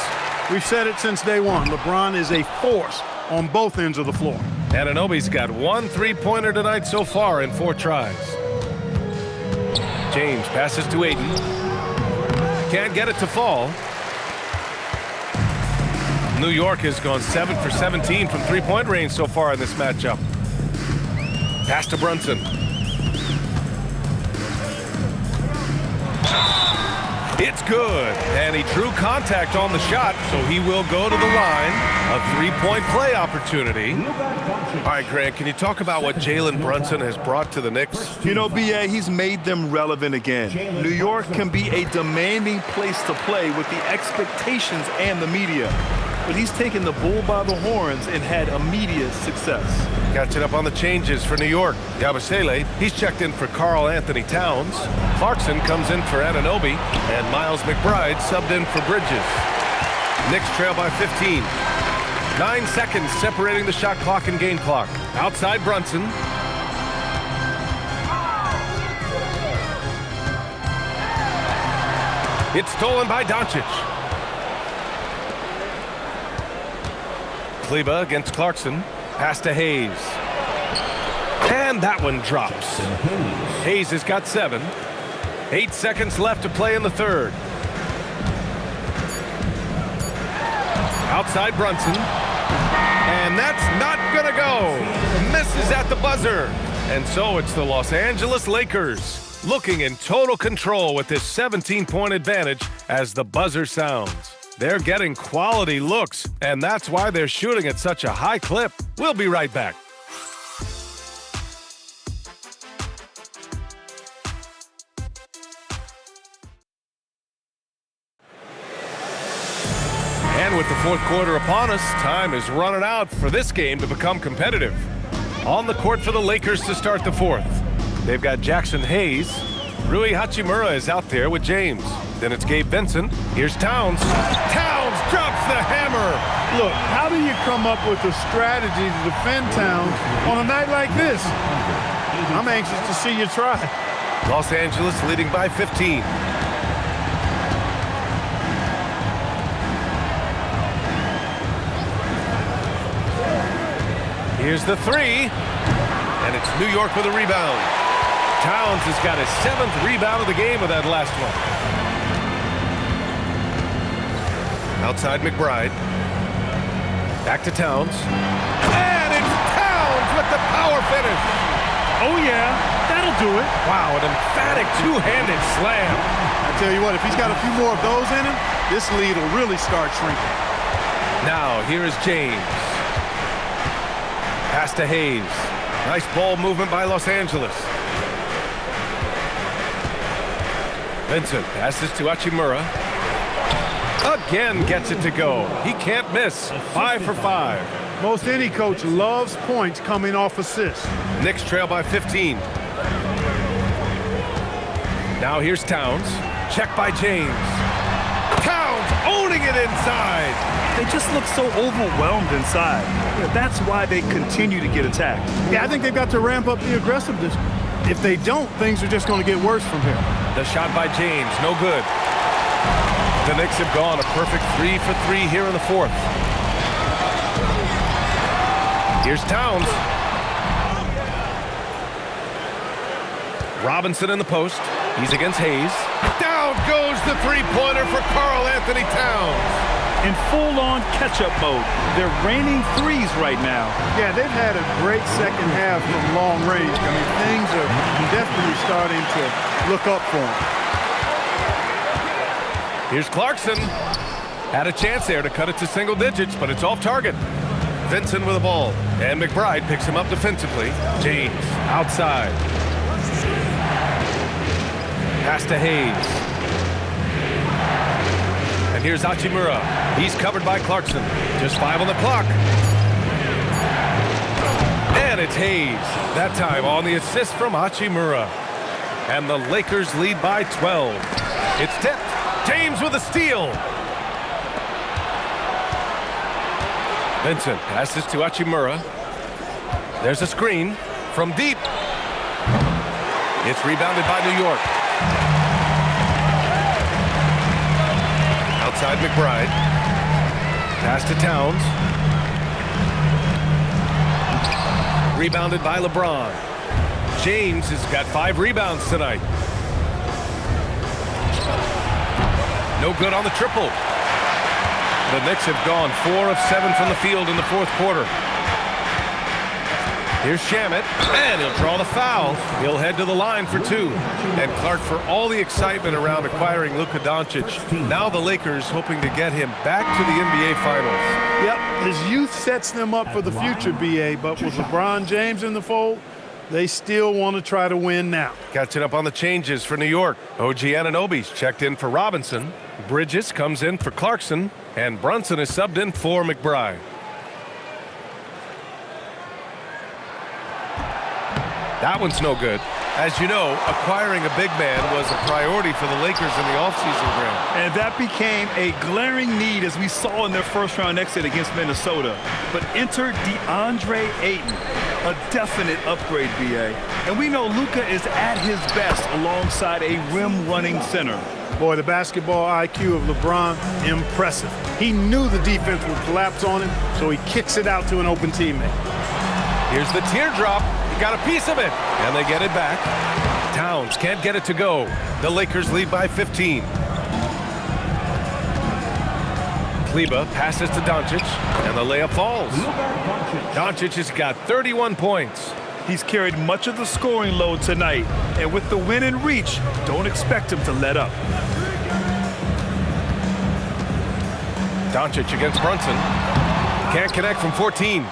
Speaker 3: We've said it since day one. LeBron is a force on both ends of the floor.
Speaker 1: Anunoby's got 1 3-pointer tonight so far in 4 tries. James passes to Ayton. Can't get it to fall. New York has gone 7 for 17 from 3-point range so far in this matchup. Pass to Brunson. It's good, and he drew contact on the shot, so he will go to the line. A 3-point play opportunity. All right, Grant, can you talk about what Jalen Brunson has brought to the Knicks?
Speaker 5: You know, B.A., he's made them relevant again. New York can be a demanding place to play with the expectations and the media. But he's taken the bull by the horns and had immediate success.
Speaker 1: Catching up on the changes for New York. Yabusele, he's checked in for Karl-Anthony Towns. Clarkson comes in for Anunoby, and Miles McBride subbed in for Bridges. Knicks trail by 15. 9 seconds separating the shot clock and game clock. Outside Brunson. It's stolen by Doncic. Kleba against Clarkson. Pass to Hayes. And that one drops. Hayes has got 7. 8 seconds left to play in the third. Outside Brunson. And that's not gonna go. Misses at the buzzer. And so it's the Los Angeles Lakers looking in total control with this 17-point advantage as the buzzer sounds. They're getting quality looks, and that's why they're shooting at such a high clip. We'll be right back. And with the fourth quarter upon us, time is running out for this game to become competitive. On the court for the Lakers to start the fourth. They've got Jackson Hayes. Rui Hachimura is out there with James. Then it's Gabe Vincent. Here's Towns. Towns drops the hammer.
Speaker 3: Look, how do you come up with a strategy to defend Towns on a night like this? I'm anxious to see you try.
Speaker 1: Los Angeles leading by 15. Here's the 3. And it's New York with a rebound. Towns has got his 7th rebound of the game with that last one. Outside McBride. Back to Towns. And it's Towns with the power finish.
Speaker 3: Oh, yeah, that'll do it.
Speaker 1: Wow, an emphatic two-handed slam.
Speaker 3: I tell you what, if he's got a few more of those in him, this lead will really start shrinking.
Speaker 1: Now, here is James. Pass to Hayes. Nice ball movement by Los Angeles. Vincent passes to Hachimura. Again gets it to go. He can't miss. 5 for 5.
Speaker 3: Most any coach loves points coming off assists.
Speaker 1: Knicks trail by 15. Now here's Towns. Check by James. Towns owning it inside.
Speaker 5: they just look so overwhelmed inside. That's why they continue to get attacked.
Speaker 3: Yeah, I think they've got to ramp up the aggressiveness. If they don't, things are just going to get worse from here.
Speaker 1: The shot by James, no good. The Knicks have gone a perfect 3 for 3 here in the fourth. Here's Towns. Robinson in the post. He's against Hayes. Down goes the three-pointer for Karl-Anthony Towns.
Speaker 5: In full-on catch-up mode. They're raining threes right now.
Speaker 3: Yeah, they've had a great second half from long range. I mean, things are definitely starting to look up for them.
Speaker 1: Here's Clarkson. Had a chance there to cut it to single digits, but it's off target. Vincent with the ball, and McBride picks him up defensively. James outside. Pass to Hayes. And here's Hachimura. He's covered by Clarkson. Just 5 on the clock. And it's Hayes. That time on the assist from Hachimura. And the Lakers lead by 12. It's tipped. James with a steal. Vincent passes to Hachimura. There's a screen from deep. It's rebounded by New York. Outside McBride. Pass to Towns. Rebounded by LeBron. James has got 5 rebounds tonight. No good on the triple. The Knicks have gone 4 of 7 from the field in the fourth quarter. Here's Shamet, and he'll draw the foul. He'll head to the line for 2. And Clark, for all the excitement around acquiring Luka Dončić, now the Lakers hoping to get him back to the NBA Finals.
Speaker 3: Yep, his youth sets them up for the future, B.A., but with LeBron James in the fold, they still want to try to win now.
Speaker 1: Catching up on the changes for New York. OG Anunoby's checked in for Robinson. Bridges comes in for Clarkson, and Brunson is subbed in for McBride. That one's no good. As you know, acquiring a big man was a priority for the Lakers in the offseason, Graham.
Speaker 5: And that became a glaring need as we saw in their first-round exit against Minnesota. But enter DeAndre Ayton, a definite upgrade, B.A. And we know Luka is at his best alongside a rim-running center.
Speaker 3: Boy, the basketball IQ of LeBron, impressive. He knew the defense would collapse on him, so he kicks it out to an open teammate.
Speaker 1: Here's the teardrop. He got a piece of it, and they get it back. Towns can't get it to go. The Lakers lead by 15. Kleber passes to Doncic, and the layup falls. Doncic has got 31 points.
Speaker 5: He's carried much of the scoring load tonight, and with the win in reach, don't expect him to let up.
Speaker 1: Doncic against Brunson. Can't connect from 14.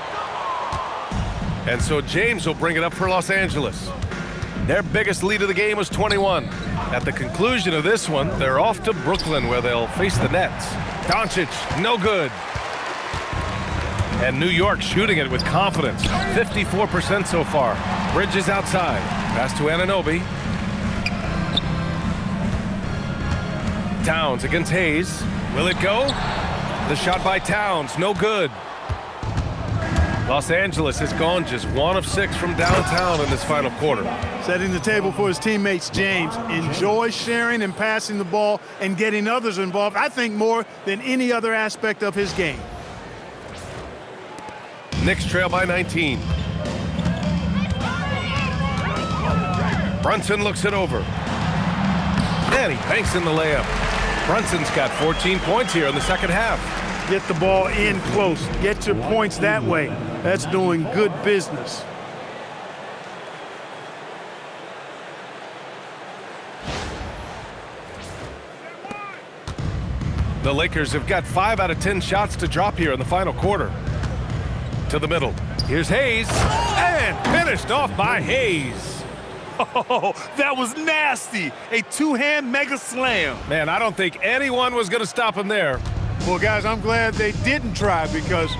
Speaker 1: And so James will bring it up for Los Angeles. Their biggest lead of the game was 21. At the conclusion of this one, they're off to Brooklyn where they'll face the Nets. Doncic, no good. And New York shooting it with confidence. 54% so far. Bridges outside. Pass to Anunoby. Towns against Hayes. Will it go? The shot by Towns, no good. Los Angeles has gone just 1 of 6 from downtown in this final quarter.
Speaker 3: Setting the table for his teammates, James enjoys sharing and passing the ball and getting others involved, I think, more than any other aspect of his game.
Speaker 1: Knicks trail by 19. Brunson looks it over. And he banks in the layup. Brunson's got 14 points here in the second half.
Speaker 3: Get the ball in close. Get your points that way. That's doing good business.
Speaker 1: The Lakers have got 5 out of 10 shots to drop here in the final quarter. To the middle. Here's Hayes. And finished off by Hayes.
Speaker 5: Oh, that was nasty. A two-hand mega slam.
Speaker 1: Man, I don't think anyone was going to stop him there.
Speaker 3: Well, guys, I'm glad they didn't try because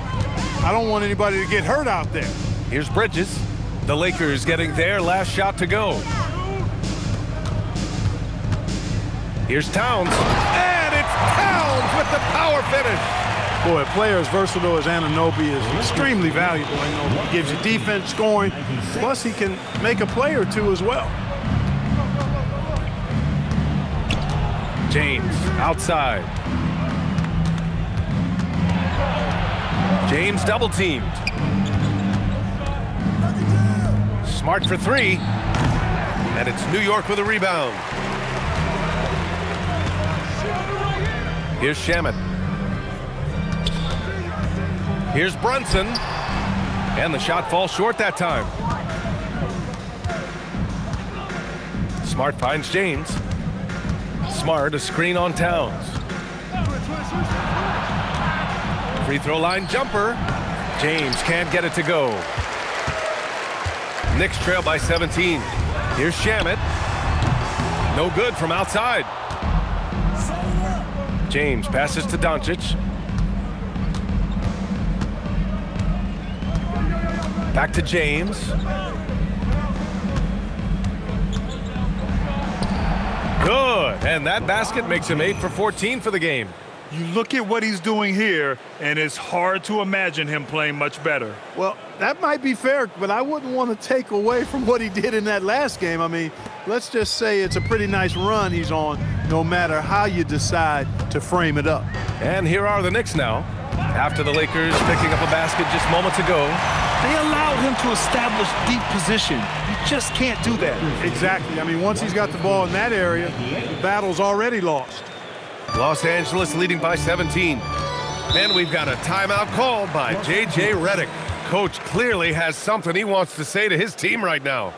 Speaker 3: I don't want anybody to get hurt out there.
Speaker 1: Here's Bridges. The Lakers getting their last shot to go. Here's Towns. And it's Towns with the power finish.
Speaker 3: Boy, a player as versatile as Anunoby is extremely valuable. You know, he gives you defense, scoring, plus he can make a play or two as well.
Speaker 1: James outside. James double teamed. Smart for three. And it's New York with a rebound. Here's Shamet. Here's Brunson. And the shot falls short that time. Smart finds James. Smart, a screen on Towns. Free throw line jumper. James can't get it to go. Knicks trail by 17. Here's Shamet. No good from outside. James passes to Doncic. Back to James. Good, and that basket makes him 8 for 14 for the game.
Speaker 5: You look at what he's doing here, and it's hard to imagine him playing much better.
Speaker 3: Well, that might be fair, but I wouldn't want to take away from what he did in that last game. I mean, let's just say it's a pretty nice run he's on, no matter how you decide to frame it up.
Speaker 1: And here are the Knicks now. After the Lakers picking up a basket just moments ago.
Speaker 5: They allowed him to establish deep position. You just can't do that.
Speaker 3: Exactly. I mean, once he's got the ball in that area, the battle's already lost.
Speaker 1: Los Angeles leading by 17. And we've got a timeout called by J.J. Redick. Coach clearly has something he wants to say to his team right now.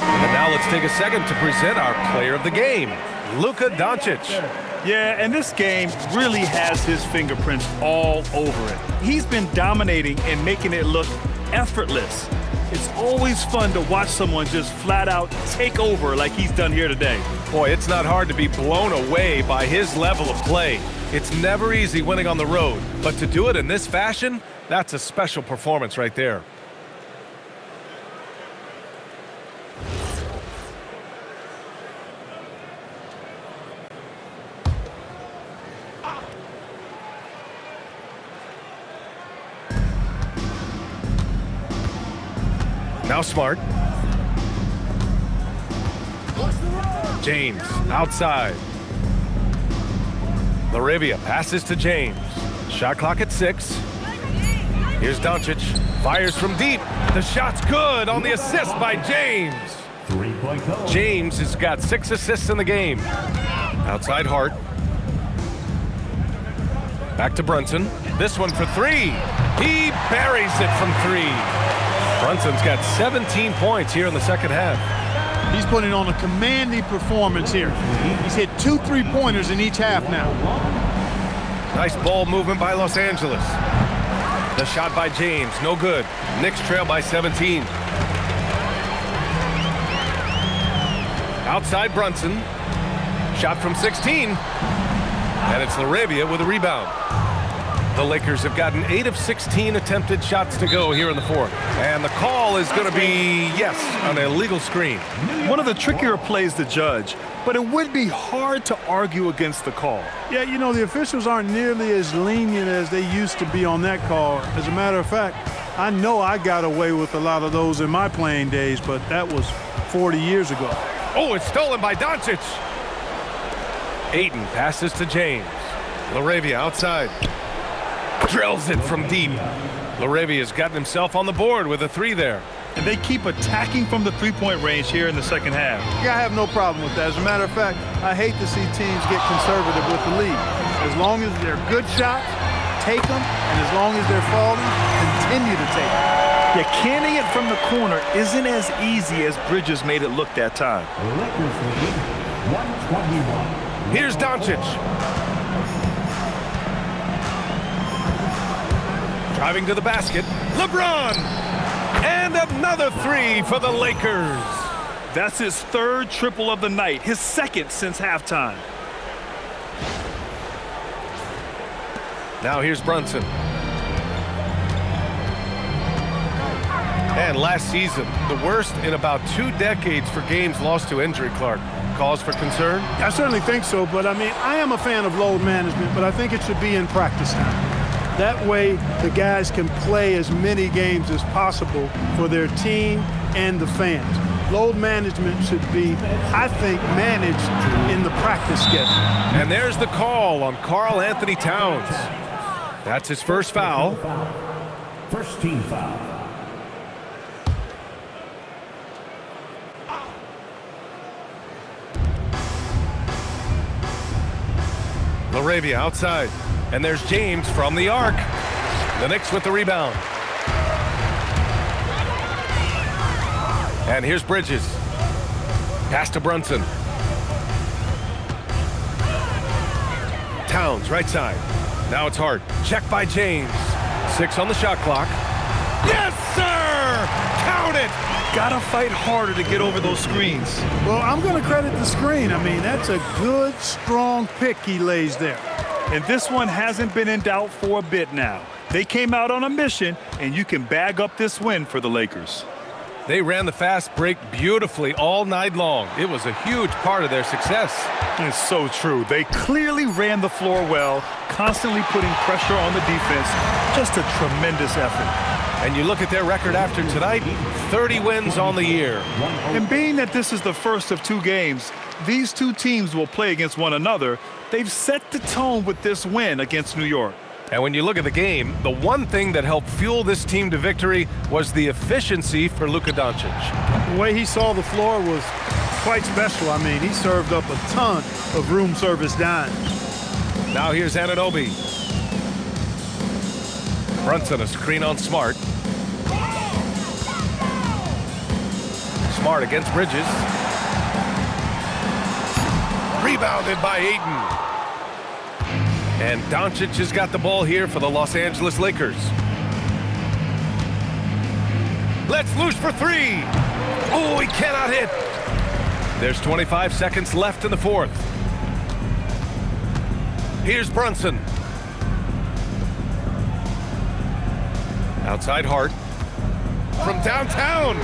Speaker 1: And now let's take a second to present our player of the game, Luka Dončić.
Speaker 5: Yeah, and this game really has his fingerprints all over it. He's been dominating and making it look effortless. It's always fun to watch someone just flat out take over like he's done here today.
Speaker 1: Boy, it's not hard to be blown away by his level of play. It's never easy winning on the road, but to do it in this fashion, that's a special performance right there. Now Smart. James outside. Laravia passes to James. Shot clock at 6. Here's Doncic. Fires from deep. The shot's good on the assist by James. James has got 6 assists in the game. Outside Hart. Back to Brunson. This one for 3. He buries it from 3. Brunson's got 17 points here in the second half.
Speaker 3: He's putting on a commanding performance here. He's hit 2 3-pointers in each half now.
Speaker 1: Nice ball movement by Los Angeles. The shot by James, no good. Knicks trail by 17. Outside Brunson. Shot from 16. And it's Laravia with a rebound. The Lakers have gotten 8 of 16 attempted shots to go here in the fourth. And the call is going to be, yes, an illegal screen.
Speaker 5: One of the trickier plays to judge, but it would be hard to argue against the call.
Speaker 3: Yeah, you know, the officials aren't nearly as lenient as they used to be on that call. As a matter of fact, I know I got away with a lot of those in my playing days, but that was 40 years ago.
Speaker 1: Oh, it's stolen by Doncic. Ayton passes to James. Laravia outside. Drills it from deep. Laravia's gotten himself on the board with a 3 there.
Speaker 5: And they keep attacking from the three-point range here in the second half.
Speaker 3: Yeah, I have no problem with that. As a matter of fact, I hate to see teams get conservative with the lead. As long as they're good shots, take them, and as long as they're falling, continue to take them.
Speaker 5: Yeah, canning it from the corner isn't as easy as Bridges made it look that time.
Speaker 4: Lakers lead 121.
Speaker 1: Here's Doncic. Driving to the basket, LeBron! And another 3 for the Lakers.
Speaker 5: That's his 3rd triple of the night, his 2nd since halftime.
Speaker 1: Now here's Brunson. And last season, the worst in about 2 decades for games lost to injury, Clark. Cause for concern?
Speaker 3: I certainly think so, but I mean, I am a fan of load management, but I think it should be in practice time. That way, the guys can play as many games as possible for their team and the fans. Load management should be, I think, managed in the practice schedule.
Speaker 1: And there's the call on Karl-Anthony Towns. That's his first foul.
Speaker 4: First team foul.
Speaker 1: LaRavia outside. And there's James from the arc. The Knicks with the rebound. And here's Bridges. Pass to Brunson. Towns, right side. Now it's Hart. Check by James. 6 on the shot clock. Yes, sir! Count it!
Speaker 5: Gotta fight harder to get over those screens.
Speaker 3: Well, I'm going to credit the screen. I mean, that's a good, strong pick he lays there.
Speaker 5: And this one hasn't been in doubt for a bit now. They came out on a mission, and you can bag up this win for the Lakers.
Speaker 1: They ran the fast break beautifully all night long. It was a huge part of their success.
Speaker 5: It's so true. They clearly ran the floor well, constantly putting pressure on the defense. Just a tremendous effort.
Speaker 1: And you look at their record after tonight, 30 wins on the year.
Speaker 5: And being that this is the first of 2 games, these 2 teams will play against one another. They've set the tone with this win against New York.
Speaker 1: And when you look at the game, the one thing that helped fuel this team to victory was the efficiency for Luka Dončić.
Speaker 3: The way he saw the floor was quite special. I mean, he served up a ton of room service dimes.
Speaker 1: Now here's Anunoby. Brunson, a screen on Smart. Smart against Bridges. Rebounded by Ayton. And Doncic has got the ball here for the Los Angeles Lakers. Let's loose for 3. Oh, he cannot hit. There's 25 seconds left in the 4th. Here's Brunson. Outside Hart. From downtown.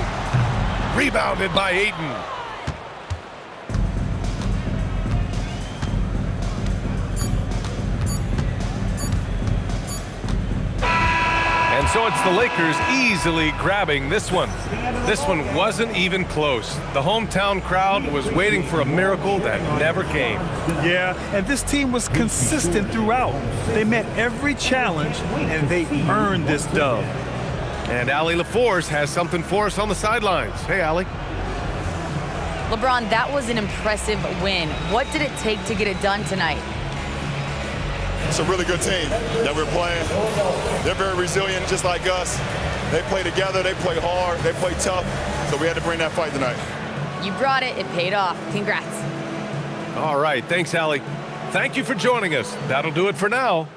Speaker 1: Rebounded by Ayton. And so it's the Lakers easily grabbing this one. This one wasn't even close. The hometown crowd was waiting for a miracle that never came.
Speaker 5: Yeah, and this team was consistent throughout. They met every challenge, and they earned this dub.
Speaker 1: And Allie LaForce has something for us on the sidelines. Hey, Allie.
Speaker 6: LeBron, that was an impressive win. What did it take to get it done tonight?
Speaker 11: It's a really good team that we're playing. They're very resilient, just like us. They play together, they play hard, they play tough, so we had to bring that fight tonight.
Speaker 6: You brought it. It paid off. Congrats.
Speaker 1: All right. Thanks, Allie. Thank you for joining us. That'll do it for now.